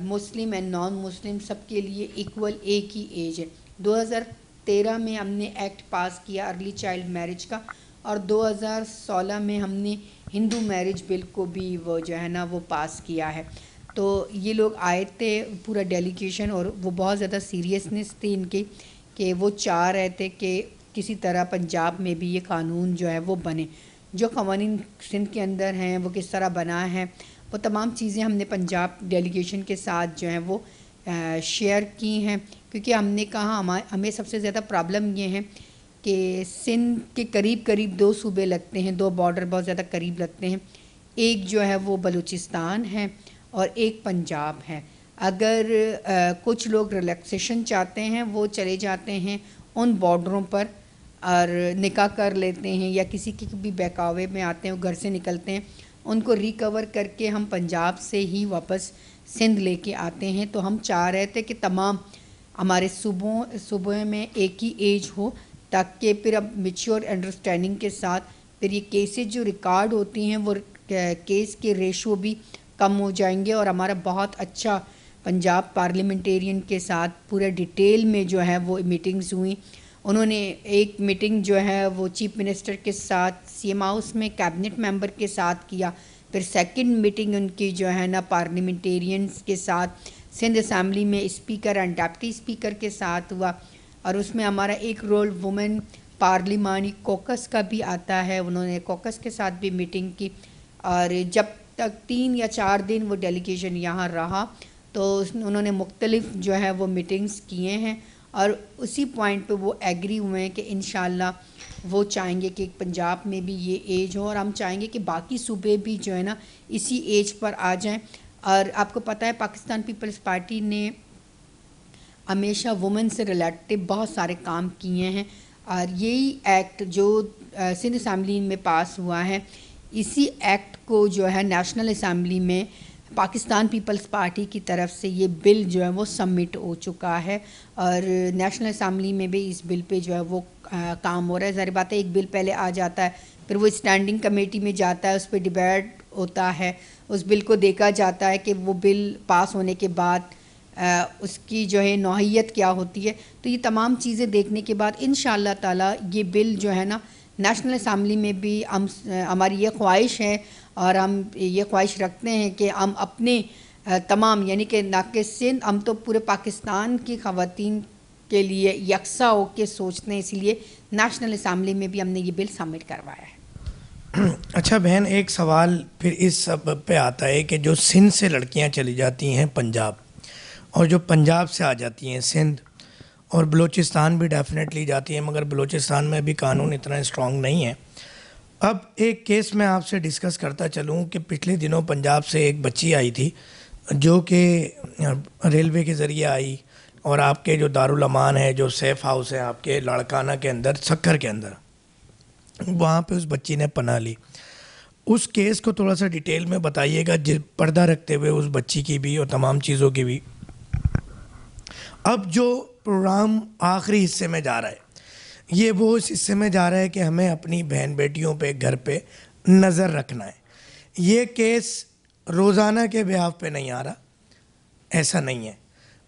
مسلم اینڈ نان مسلم سب کے لیے ایکول ایک ہی ایج ہے. 2013 میں ہم نے ایکٹ پاس کیا ارلی چائلڈ میرج کا، اور 2016 میں ہم نے ہندو میرج بل کو بھی وہ جو ہے نا وہ پاس کیا ہے. تو یہ لوگ آئے تھے پورا ڈیلیگیشن، اور وہ بہت زیادہ سیریسنس تھی ان کی کہ وہ چاہ رہے تھے کہ کسی طرح پنجاب میں بھی یہ قانون جو ہے وہ بنے. جو قوانین سندھ کے اندر ہیں وہ کس طرح بنا ہے، وہ تمام چیزیں ہم نے پنجاب ڈیلیگیشن کے ساتھ جو ہیں وہ شیئر کی ہیں، کیونکہ ہم نے کہا ہمیں سب سے زیادہ پرابلم یہ ہے کہ سندھ کے قریب 2 صوبے لگتے ہیں، 2 بارڈر بہت زیادہ قریب لگتے ہیں. ایک جو ہے وہ بلوچستان ہے اور ایک پنجاب ہے. اگر کچھ لوگ ریلیکسیشن چاہتے ہیں وہ چلے جاتے ہیں ان بارڈروں پر اور نکاح کر لیتے ہیں، یا کسی کے بھی بہکاوے میں آتے ہیں وہ گھر سے نکلتے ہیں، ان کو ریکور کر کے ہم پنجاب سے ہی واپس سندھ لے کے آتے ہیں. تو ہم چاہ رہے تھے کہ تمام ہمارے صوبوں میں ایک ہی ایج ہو، تاکہ پھر اب میچور انڈرسٹینڈنگ کے ساتھ پھر یہ کیسز جو ریکارڈ ہوتی ہیں وہ کیس کے ریشو بھی کم ہو جائیں گے. اور ہمارا بہت اچھا پنجاب پارلیمنٹیرین کے ساتھ پورے ڈیٹیل میں جو ہے وہ میٹنگز ہوئیں. انہوں نے ایک میٹنگ جو ہے وہ چیف منسٹر کے ساتھ سی ایم ہاؤس میں کیبنٹ ممبر کے ساتھ کیا، پھر سیکنڈ میٹنگ ان کی جو ہے نا پارلیمنٹیرینز کے ساتھ سندھ اسمبلی میں اسپیکر اینڈ ڈپٹی اسپیکر کے ساتھ ہوا. اور اس میں ہمارا ایک رول وومن پارلیمانی کوکس کا بھی آتا ہے، انہوں نے کوکس کے ساتھ بھی میٹنگ کی. اور جب تک 3 یا 4 دن وہ ڈیلیگیشن یہاں رہا تو انہوں نے مختلف جو ہے وہ میٹنگز کیے ہیں، اور اسی پوائنٹ پہ وہ ایگری ہوئے ہیں کہ انشاءاللہ وہ چاہیں گے کہ پنجاب میں بھی یہ ایج ہو، اور ہم چاہیں گے کہ باقی صوبے بھی جو ہے نا اسی ایج پر آ جائیں. اور آپ کو پتہ ہے پاکستان پیپلز پارٹی نے ہمیشہ وومن سے ریلیٹیو بہت سارے کام کیے ہیں، اور یہی ایکٹ جو سندھ اسمبلی میں پاس ہوا ہے، اسی ایکٹ کو جو ہے نیشنل اسمبلی میں پاکستان پیپلز پارٹی کی طرف سے یہ بل جو ہے وہ سبمٹ ہو چکا ہے، اور نیشنل اسمبلی میں بھی اس بل پہ جو ہے وہ کام ہو رہا ہے. ظاہر بات ہے ایک بل پہلے آ جاتا ہے، پھر وہ اسٹینڈنگ کمیٹی میں جاتا ہے، اس پہ ڈیبیٹ ہوتا ہے، اس بل کو دیکھا جاتا ہے کہ وہ بل پاس ہونے کے بعد اس کی جو ہے نوعیت کیا ہوتی ہے. تو یہ تمام چیزیں دیکھنے کے بعد انشاءاللہ تعالی یہ بل جو ہے نا نیشنل اسمبلی میں بھی ہماری یہ خواہش ہے، اور ہم یہ خواہش رکھتے ہیں کہ ہم اپنے تمام یعنی کہ نہ کہ سندھ، ہم تو پورے پاکستان کی خواتین کے لیے یکساں ہو کے سوچتے ہیں، اسی لیے نیشنل اسمبلی میں بھی ہم نے یہ بل سبمٹ کروایا ہے. اچھا بہن، ایک سوال پھر اس سبب پہ آتا ہے کہ جو سندھ سے لڑکیاں چلی جاتی ہیں پنجاب، اور جو پنجاب سے آ جاتی ہیں سندھ، اور بلوچستان بھی ڈیفینیٹلی جاتی ہیں، مگر بلوچستان میں بھی قانون اتنا اسٹرانگ نہیں ہے. اب ایک کیس میں آپ سے ڈسکس کرتا چلوں کہ پچھلے دنوں پنجاب سے ایک بچی آئی تھی جو کہ ریلوے کے ذریعے آئی، اور آپ کے جو دارالامان ہے، جو سیف ہاؤس ہے آپ کے لاڑکانہ کے اندر، سکھر کے اندر، وہاں پہ اس بچی نے پناہ لی. اس کیس کو تھوڑا سا ڈیٹیل میں بتائیے گا، پردہ رکھتے ہوئے اس بچی کی بھی اور تمام چیزوں کی بھی. اب جو پروگرام آخری حصے میں جا رہا ہے، یہ وہ اس حصے میں جا رہا ہے کہ ہمیں اپنی بہن بیٹیوں پہ، گھر پہ نظر رکھنا ہے. یہ کیس روزانہ کے بیہاف پہ نہیں آ رہا، ایسا نہیں ہے.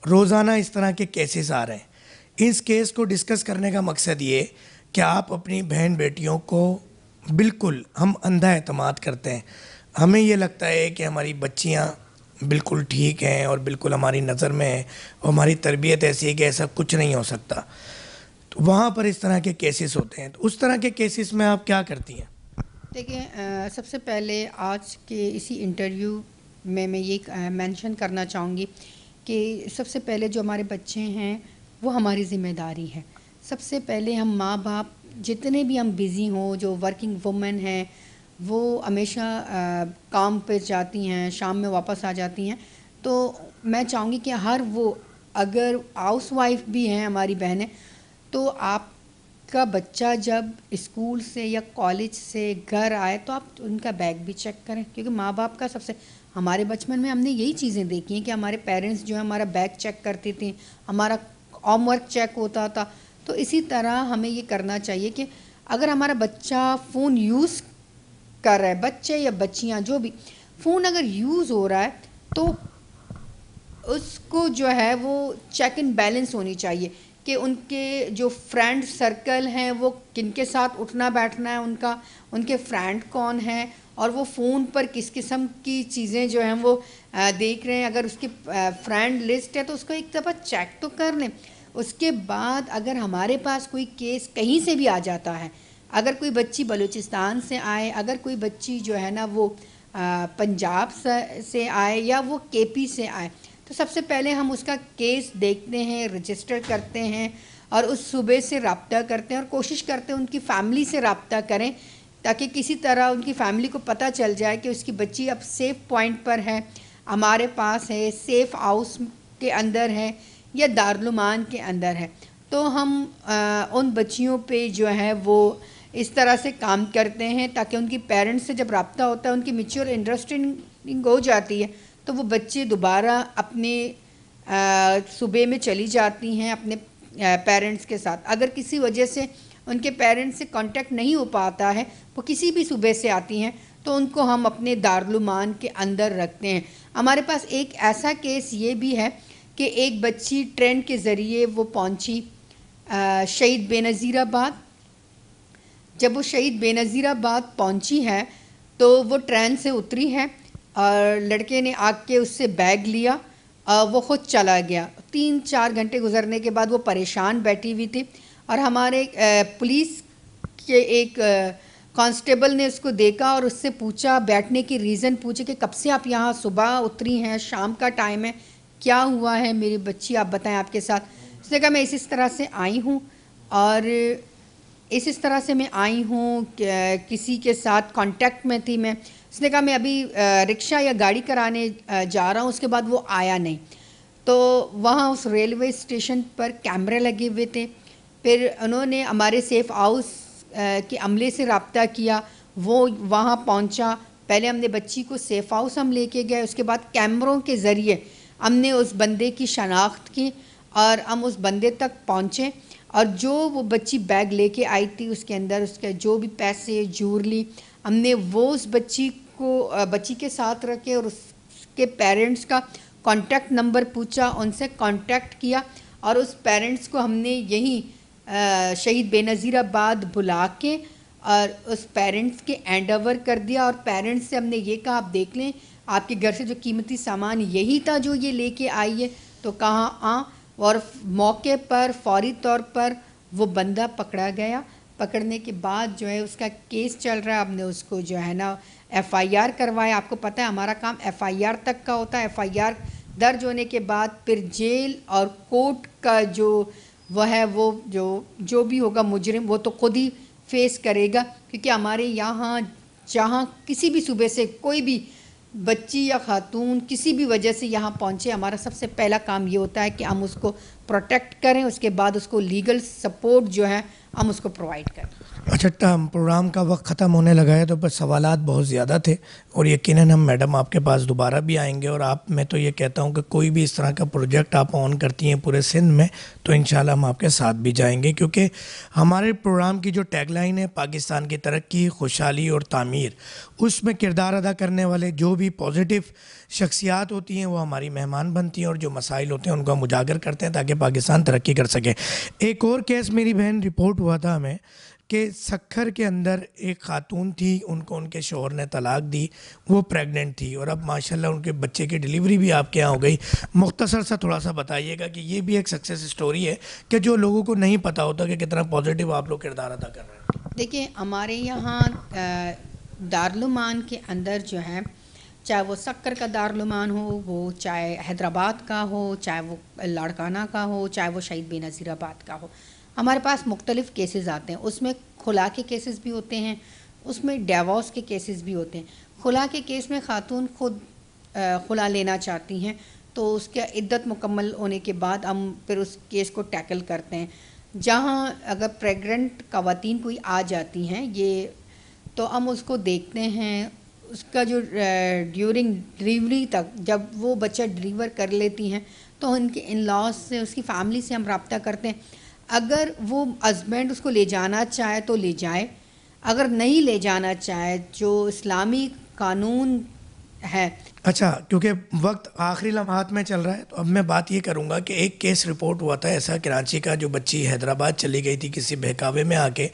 روزانہ اس طرح کے کیسز آ رہے ہیں. اس کیس کو ڈسکس کرنے کا مقصد یہ کہ آپ اپنی بہن بیٹیوں کو، بالکل ہم اندھا اعتماد کرتے ہیں، ہمیں یہ لگتا ہے کہ ہماری بچیاں بالکل ٹھیک ہیں اور بالکل ہماری نظر میں ہیں، اور ہماری تربیت ایسی ہے کہ ایسا کچھ نہیں ہو سکتا. تو وہاں پر اس طرح کے کیسز ہوتے ہیں، تو اس طرح کے کیسز میں آپ کیا کرتی ہیں؟ دیکھیں، سب سے پہلے آج کے اسی انٹرویو میں یہ مینشن کرنا چاہوں گی کہ سب سے پہلے جو ہمارے بچے ہیں وہ ہماری ذمہ داری ہے. سب سے پہلے ہم ماں باپ جتنے بھی ہم بزی ہوں، جو ورکنگ وومن ہیں وہ ہمیشہ کام پہ جاتی ہیں، شام میں واپس آ جاتی ہیں، تو میں چاہوں گی کہ ہر وہ اگر ہاؤس وائف بھی ہیں ہماری بہنیں، تو آپ کا بچہ جب اسکول سے یا کالج سے گھر آئے تو آپ ان کا بیگ بھی چیک کریں، کیونکہ ماں باپ کا سب سے، ہمارے بچپن میں ہم نے یہی چیزیں دیکھی ہیں کہ ہمارے پیرنٹس جو ہے ہمارا بیگ چیک کرتی تھیں، ہمارا ہوم ورک چیک ہوتا تھا. تو اسی طرح ہمیں یہ کرنا چاہیے کہ اگر ہمارا بچہ فون یوز کر رہا ہے، بچے یا بچیاں جو بھی، فون اگر یوز ہو رہا ہے تو اس کو جو ہے وہ چیک اینڈ بیلنس ہونی چاہیے کہ ان کے جو فرینڈ سرکل ہیں وہ کن کے ساتھ اٹھنا بیٹھنا ہے، ان کے فرینڈ کون ہیں، اور وہ فون پر کس قسم کی چیزیں جو ہیں وہ دیکھ رہے ہیں. اگر اس کی فرینڈ لسٹ ہے تو اس کو ایک دفعہ چیک تو کر لیں. اس کے بعد اگر ہمارے پاس کوئی کیس کہیں سے بھی آ جاتا ہے، اگر کوئی بچی بلوچستان سے آئے، اگر کوئی بچی جو ہے نا وہ پنجاب سے آئے یا وہ کے پی سے آئے، تو سب سے پہلے ہم اس کا کیس دیکھتے ہیں، رجسٹر کرتے ہیں، اور اس صوبے سے رابطہ کرتے ہیں، اور کوشش کرتے ہیں ان کی فیملی سے رابطہ کریں تاکہ کسی طرح ان کی فیملی کو پتہ چل جائے کہ اس کی بچی اب سیف پوائنٹ پر ہے. ہمارے پاس ہے، سیف ہاؤس کے اندر ہے یا دارالعلومان کے اندر ہے، تو ہم ان بچیوں پہ جو ہے وہ اس طرح سے کام کرتے ہیں تاکہ ان کی پیرنٹس سے جب رابطہ ہوتا ہے، ان کی میچور انڈرسٹینڈنگ ہو جاتی ہے، تو وہ بچے دوبارہ اپنے صوبے میں چلی جاتی ہیں اپنے پیرنٹس کے ساتھ. اگر کسی وجہ سے ان کے پیرنٹس سے کانٹیکٹ نہیں ہو پاتا ہے، وہ کسی بھی صوبے سے آتی ہیں، تو ان کو ہم اپنے دارالعلومان کے اندر رکھتے ہیں. ہمارے پاس ایک ایسا کیس یہ بھی ہے کہ ایک بچی ٹرین کے ذریعے وہ پہنچی شہید بے نظیر آباد. جب وہ شہید بے نظیر آباد پہنچی ہے تو وہ ٹرین سے اتری ہے اور لڑکے نے آ کے اس سے بیگ لیا، وہ خود چلا گیا. 3-4 گھنٹے گزرنے کے بعد وہ پریشان بیٹھی ہوئی تھی، اور ہمارے پولیس کے ایک کانسٹیبل نے اس کو دیکھا اور اس سے پوچھا، بیٹھنے کی ریزن پوچھے کہ کب سے آپ یہاں صبح اتری ہیں، شام کا ٹائم ہے، کیا ہوا ہے میری بچی، آپ بتائیں آپ کے ساتھ. اس نے کہا میں اس طرح سے آئی ہوں، اور اس طرح سے میں آئی ہوں کسی کے ساتھ کانٹیکٹ میں تھی میں. اس نے کہا میں ابھی رکشہ یا گاڑی کرانے جا رہا ہوں. اس کے بعد وہ آیا نہیں. تو وہاں اس ریلوے اسٹیشن پر کیمرے لگے ہوئے تھے. پھر انہوں نے ہمارے سیف ہاؤس کے عملے سے رابطہ کیا، وہ وہاں پہنچا. پہلے ہم نے بچی کو سیف ہاؤس ہم لے کے گئے، اس کے بعد کیمروں کے ذریعے ہم نے اس بندے کی شناخت کی اور ہم اس بندے تک پہنچے، اور جو وہ بچی بیگ لے کے آئی تھی اس کے اندر اس کے جو بھی پیسے جویلری ہم نے وہ اس بچی کے ساتھ رکھے، اور اس کے پیرنٹس کا کانٹیکٹ نمبر پوچھا، ان سے کانٹیکٹ کیا، اور اس پیرنٹس کو ہم نے یہیں شہید بے نظیر آباد بلا کے اور اس پیرنٹس کے ہینڈ اوور کر دیا. اور پیرنٹس سے ہم نے یہ کہا آپ دیکھ لیں آپ کے گھر سے جو قیمتی سامان یہی تھا جو یہ لے کے آئی ہے. تو کہاں اور موقع پر فوری طور پر وہ بندہ پکڑا گیا. پکڑنے کے بعد جو ہے اس کا کیس چل رہا ہے. ہم نے اس کو جو ہے نا ایف آئی آر کروایا. آپ کو پتہ ہے ہمارا کام ایف آئی آر تک کا ہوتا ہے. ایف آئی آر درج ہونے کے بعد پھر جیل اور کورٹ کا جو وہ ہے وہ جو بھی ہوگا مجرم وہ تو خود ہی فیس کرے گا. کیونکہ ہمارے یہاں جہاں کسی بھی صوبے سے کوئی بھی بچی یا خاتون کسی بھی وجہ سے یہاں پہنچے، ہمارا سب سے پہلا کام یہ ہوتا ہے کہ ہم اس کو پروٹیکٹ کریں، اس کے بعد اس کو لیگل سپورٹ جو ہے ہم اس کو پرووائڈ کریں. اچھا، پروگرام کا وقت ختم ہونے لگا ہے تو بس سوالات بہت زیادہ تھے، اور یقیناً ہم میڈم آپ کے پاس دوبارہ بھی آئیں گے. اور میں تو یہ کہتا ہوں کہ کوئی بھی اس طرح کا پروجیکٹ آپ آن کرتی ہیں پورے سندھ میں تو انشاءاللہ ہم آپ کے ساتھ بھی جائیں گے، کیونکہ ہمارے پروگرام کی جو ٹیگ لائن ہے پاکستان کی ترقی، خوشحالی اور تعمیر، اس میں کردار ادا کرنے والے جو بھی پازیٹیو شخصیات ہوتی ہیں وہ ہماری مہمان بنتی ہیں، اور جو مسائل ہوتے ہیں ان کو ہم اجاگر کرتے ہیں تاکہ پاکستان ترقی کر سکے. ایک اور کیس میری بہن رپورٹ ہوا تھا ہمیں کہ سکھر کے اندر ایک خاتون تھی، ان کو ان کے شوہر نے طلاق دی، وہ پریگننٹ تھی، اور اب ماشاءاللہ ان کے بچے کی ڈیلیوری بھی آپ کے یہاں ہو گئی. مختصر سا تھوڑا سا بتائیے گا کہ یہ بھی ایک سکسیس سٹوری ہے کہ جو لوگوں کو نہیں پتہ ہوتا کہ کتنا پازیٹیو آپ لوگ کردار ادا کر رہے ہیں. دیکھیں ہمارے یہاں دارالعلومان کے اندر جو ہے، چاہے وہ سکر کا دارالعلومان ہو، وہ چاہے حیدرآباد کا ہو، چاہے وہ لاڑکانہ کا ہو، چاہے وہ شہید بے نظیر آباد کا ہو، ہمارے پاس مختلف کیسز آتے ہیں. اس میں خلا کے کیسز بھی ہوتے ہیں، اس میں ڈیورس کے کیسز بھی ہوتے ہیں. خلا کے کیس میں خاتون خود خلا لینا چاہتی ہیں، تو اس کے عدت مکمل ہونے کے بعد ہم پھر اس کیس کو ٹیکل کرتے ہیں. جہاں اگر پریگننٹ خواتین کوئی آ جاتی ہیں تو ہم اس کو دیکھتے ہیں، اس کا جو ڈیورنگ ڈلیوری تک جب وہ بچہ ڈلیور کر لیتی ہیں تو ان کے ان لاز سے، اس کی فیملی سے ہم رابطہ کرتے ہیں. اگر وہ ہسبینڈ اس کو لے جانا چاہے تو لے جائے، اگر نہیں لے جانا چاہے جو اسلامی قانون ہے. اچھا، کیونکہ وقت آخری لمحات میں چل رہا ہے تو اب میں بات یہ کروں گا کہ ایک کیس رپورٹ ہوا تھا ایسا کراچی کا، جو بچی حیدرآباد چلی گئی تھی کسی بہکاوے میں آ کے،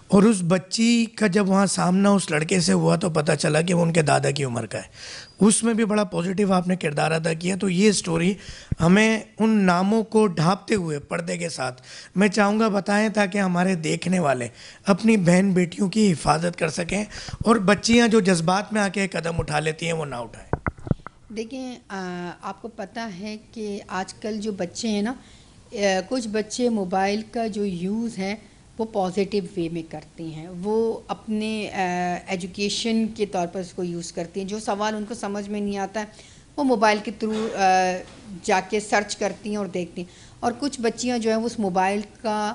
اور اس بچی کا جب وہاں سامنا اس لڑکے سے ہوا تو پتہ چلا کہ وہ ان کے دادا کی عمر کا ہے. اس میں بھی بڑا پازیٹیو آپ نے کردار ادا کیا. تو یہ سٹوری ہمیں ان ناموں کو ڈھانپتے ہوئے پردے کے ساتھ میں چاہوں گا بتائیں، تاکہ ہمارے دیکھنے والے اپنی بہن بیٹیوں کی حفاظت کر سکیں، اور بچیاں جو جذبات میں آ کے قدم اٹھا لیتی ہیں وہ نہ اٹھائیں. دیکھیں آپ کو پتہ ہے کہ آج کل جو بچے ہیں نا، کچھ بچے موبائل کا جو یوز ہے وہ پازیٹیو وے میں کرتے ہیں، وہ اپنے ایجوکیشن کے طور پر اس کو یوز کرتے ہیں. جو سوال ان کو سمجھ میں نہیں آتا ہے وہ موبائل کے تھرو جا کے سرچ کرتی ہیں اور دیکھتی ہیں. اور کچھ بچیاں جو ہیں وہ اس موبائل کا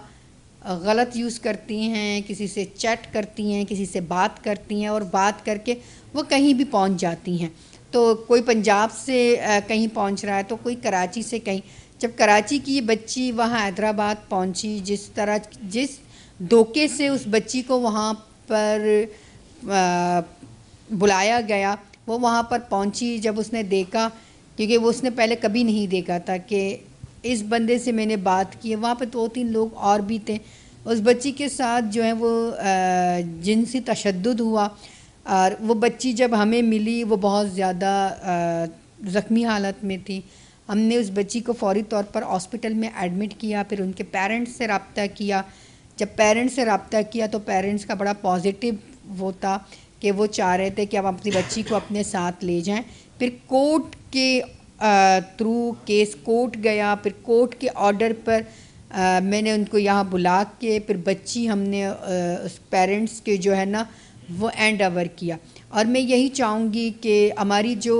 غلط یوز کرتی ہیں, کسی سے چیٹ کرتی ہیں, کسی سے بات کرتی ہیں, اور بات کر کے وہ کہیں بھی پہنچ جاتی ہیں. تو کوئی پنجاب سے کہیں پہنچ رہا ہے, تو کوئی کراچی سے کہیں. جب کراچی کی یہ بچی وہاں حیدرآباد پہنچی, جس دھوکے سے اس بچی کو وہاں پر بلایا گیا, وہ وہاں پر پہنچی. جب اس نے دیکھا, کیونکہ وہ اس نے پہلے کبھی نہیں دیکھا تھا کہ اس بندے سے میں نے بات کی ہے, وہاں پہ 2-3 لوگ اور بھی تھے. اس بچی کے ساتھ جو ہے وہ جنسی تشدد ہوا, اور وہ بچی جب ہمیں ملی وہ بہت زیادہ زخمی حالت میں تھی. ہم نے اس بچی کو فوری طور پر ہاسپٹل میں ایڈمٹ کیا, پھر ان کے پیرنٹس سے رابطہ کیا. جب پیرنٹس سے رابطہ کیا تو پیرنٹس کا بڑا پازیٹیو وہ تھا کہ وہ چاہ رہے تھے کہ ہم اپنی بچی کو اپنے ساتھ لے جائیں. پھر کورٹ کے تھرو کیس کورٹ گیا, پھر کورٹ کے آرڈر پر میں نے ان کو یہاں بلا کے پھر بچی ہم نے اس پیرنٹس کے جو ہے نا وہ اینڈ اوور کیا. اور میں یہی چاہوں گی کہ ہماری جو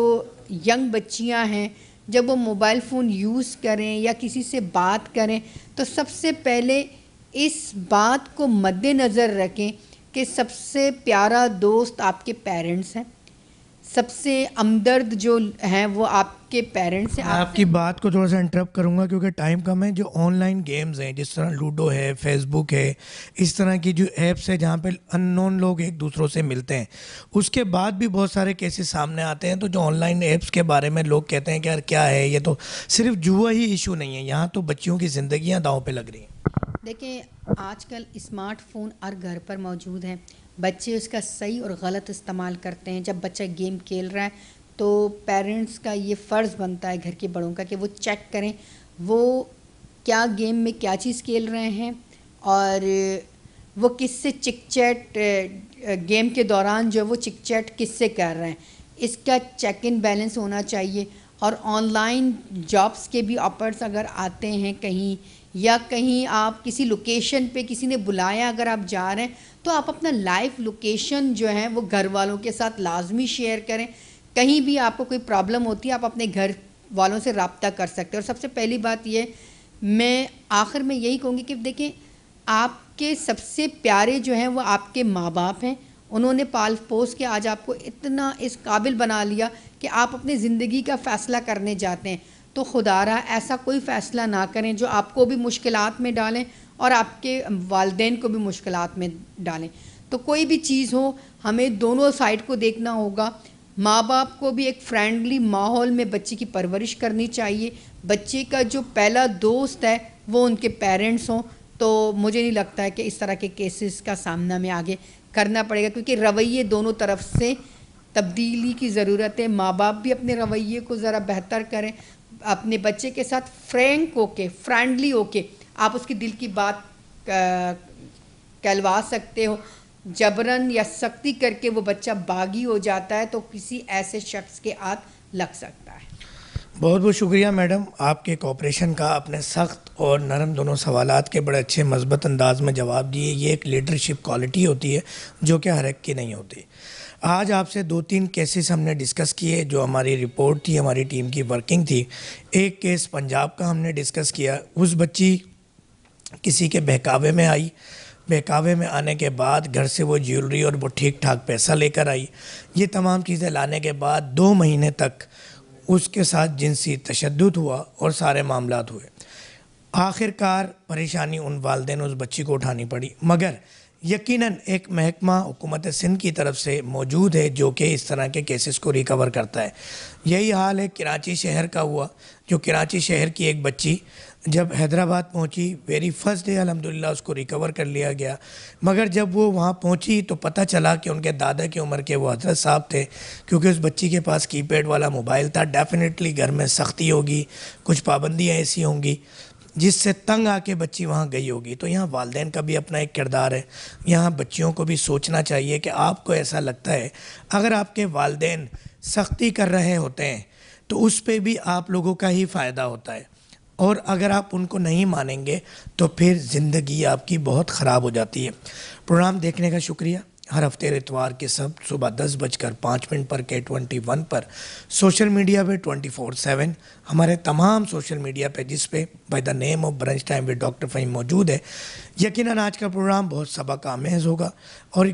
ینگ بچیاں ہیں جب وہ موبائل فون یوز کریں یا کسی سے بات کریں تو سب سے پہلے اس بات کو مد نظر رکھیں کہ سب سے پیارا دوست آپ کے پیرنٹس ہیں, سب سے ہمدرد جو ہیں وہ آپ کے پیرنٹس ہیں. میں آپ کی بات کو تھوڑا سا انٹرپٹ کروں گا کیونکہ ٹائم کم ہے. جو آن لائن گیمز ہیں جس طرح لوڈو ہے, فیس بک ہے, اس طرح کی جو ایپس ہے جہاں پہ ان نون لوگ ایک دوسروں سے ملتے ہیں, اس کے بعد بھی بہت سارے کیسز سامنے آتے ہیں. تو جو آن لائن ایپس کے بارے میں لوگ کہتے ہیں کہ یار کیا ہے یہ, تو صرف جوا ہی ایشو نہیں ہے, یہاں تو بچیوں کی زندگیاں داؤں پہ لگ رہی ہیں. دیکھیں آج کل اسمارٹ فون ہر گھر پر موجود ہیں, بچے اس کا صحیح اور غلط استعمال کرتے ہیں. جب بچہ گیم کھیل رہا ہے تو پیرنٹس کا یہ فرض بنتا ہے گھر کے بڑوں کا کہ وہ چیک کریں وہ کیا گیم میں کیا چیز کھیل رہے ہیں, اور وہ کس سے چک چیٹ گیم کے دوران جو وہ چک چیٹ کس سے کر رہے ہیں, اس کا چیک ان بیلنس ہونا چاہیے. اور آن لائن جابس کے بھی آفرز اگر آتے ہیں کہیں, یا کہیں آپ کسی لوکیشن پہ کسی نے بلایا اگر آپ جا رہے ہیں تو آپ اپنا لائیو لوکیشن جو ہے وہ گھر والوں کے ساتھ لازمی شیئر کریں. کہیں بھی آپ کو کوئی پرابلم ہوتی ہے آپ اپنے گھر والوں سے رابطہ کر سکتے ہیں. اور سب سے پہلی بات یہ میں آخر میں یہی کہوں گی کہ دیکھیں آپ کے سب سے پیارے جو ہیں وہ آپ کے ماں باپ ہیں. انہوں نے پال پوس کے آج آپ کو اتنا اس قابل بنا لیا کہ آپ اپنی زندگی کا فیصلہ کرنے جاتے ہیں. تو خدا را ایسا کوئی فیصلہ نہ کریں جو آپ کو بھی مشکلات میں ڈالیں اور آپ کے والدین کو بھی مشکلات میں ڈالیں. تو کوئی بھی چیز ہو ہمیں دونوں سائڈ کو دیکھنا ہوگا. ماں باپ کو بھی ایک فرینڈلی ماحول میں بچے کی پرورش کرنی چاہیے. بچے کا جو پہلا دوست ہے وہ ان کے پیرنٹس ہوں. تو مجھے نہیں لگتا ہے کہ اس طرح کے کیسز کا سامنا میں آگے کرنا پڑے گا, کیونکہ رویے دونوں طرف سے تبدیلی کی ضرورت ہے. ماں باپ بھی اپنے رویے کو ذرا بہتر کریں, اپنے بچے کے ساتھ فرینک ہو کے فرینڈلی ہو کے آپ اس کی دل کی بات کہلوا سکتے ہو. جبراً یا سختی کر کے وہ بچہ باغی ہو جاتا ہے تو کسی ایسے شخص کے ہاتھ لگ سکتا ہے. بہت بہت شکریہ میڈم آپ کے کوآپریشن کا, اپنے سخت اور نرم دونوں سوالات کے بڑے اچھے مثبت انداز میں جواب دیے. یہ ایک لیڈرشپ کوالٹی ہوتی ہے جو کہ ہر ایک کی نہیں ہوتی. آج آپ سے 2-3 کیسز ہم نے ڈسکس کیے جو ہماری رپورٹ تھی, ہماری ٹیم کی ورکنگ تھی. ایک کیس پنجاب کا ہم نے ڈسکس کیا. اس بچی کسی کے بہکاوے میں آئی, بہکاوے میں آنے کے بعد گھر سے وہ جیولری اور وہ ٹھیک ٹھاک پیسہ لے کر آئی. یہ تمام چیزیں لانے کے بعد 2 مہینے تک اس کے ساتھ جنسی تشدد ہوا اور سارے معاملات ہوئے. آخر کار پریشانی ان والدین اس بچی کو اٹھانی پڑی, مگر یقیناً ایک محکمہ حکومت سندھ کی طرف سے موجود ہے جو کہ اس طرح کے کیسز کو ریکور کرتا ہے. یہی حال ہے کراچی شہر کا ہوا, جو کراچی شہر کی ایک بچی جب حیدرآباد پہنچی ویری فرسٹ ڈے الحمدللہ اس کو ریکور کر لیا گیا. مگر جب وہ وہاں پہنچی تو پتہ چلا کہ ان کے دادا کی عمر کے وہ حضرت صاحب تھے, کیونکہ اس بچی کے پاس کی پیڈ والا موبائل تھا. ڈیفینیٹلی گھر میں سختی ہوگی, کچھ پابندیاں ایسی ہوں گی جس سے تنگ آ کے بچی وہاں گئی ہوگی. تو یہاں والدین کا بھی اپنا ایک کردار ہے. یہاں بچیوں کو بھی سوچنا چاہیے کہ آپ کو ایسا لگتا ہے اگر آپ کے والدین سختی کر رہے ہوتے ہیں تو اس پہ بھی آپ لوگوں کا ہی فائدہ ہوتا ہے, اور اگر آپ ان کو نہیں مانیں گے تو پھر زندگی آپ کی بہت خراب ہو جاتی ہے. پروگرام دیکھنے کا شکریہ. ہر ہفتے اتوار کے سب صبح 10:05 پر K21 پر سوشل میڈیا پہ 24/7 ہمارے تمام سوشل میڈیا پہ جس پہ by the name of brunch time with doctor Faheem موجود ہے. یقیناً آج کا پروگرام بہت سبق آمیز ہوگا اور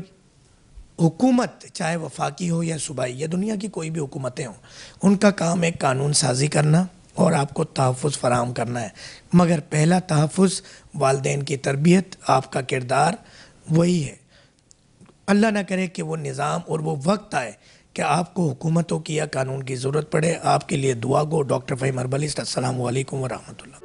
حکومت چاہے وفاقی ہو یا صوبائی یا دنیا کی کوئی بھی حکومتیں ہوں ان کا کام ایک قانون سازی کرنا اور آپ کو تحفظ فراہم کرنا ہے، مگر پہلا تحفظ والدین کی تربیت، آپ کا کردار وہی ہے. اللہ نہ کرے کہ وہ نظام اور وہ وقت آئے کہ آپ کو حکومتوں کی یا قانون کی ضرورت پڑے. آپ کے لیے دعا گو ڈاکٹر فہیم ہربلسٹ. السلام علیکم ورحمۃ اللہ.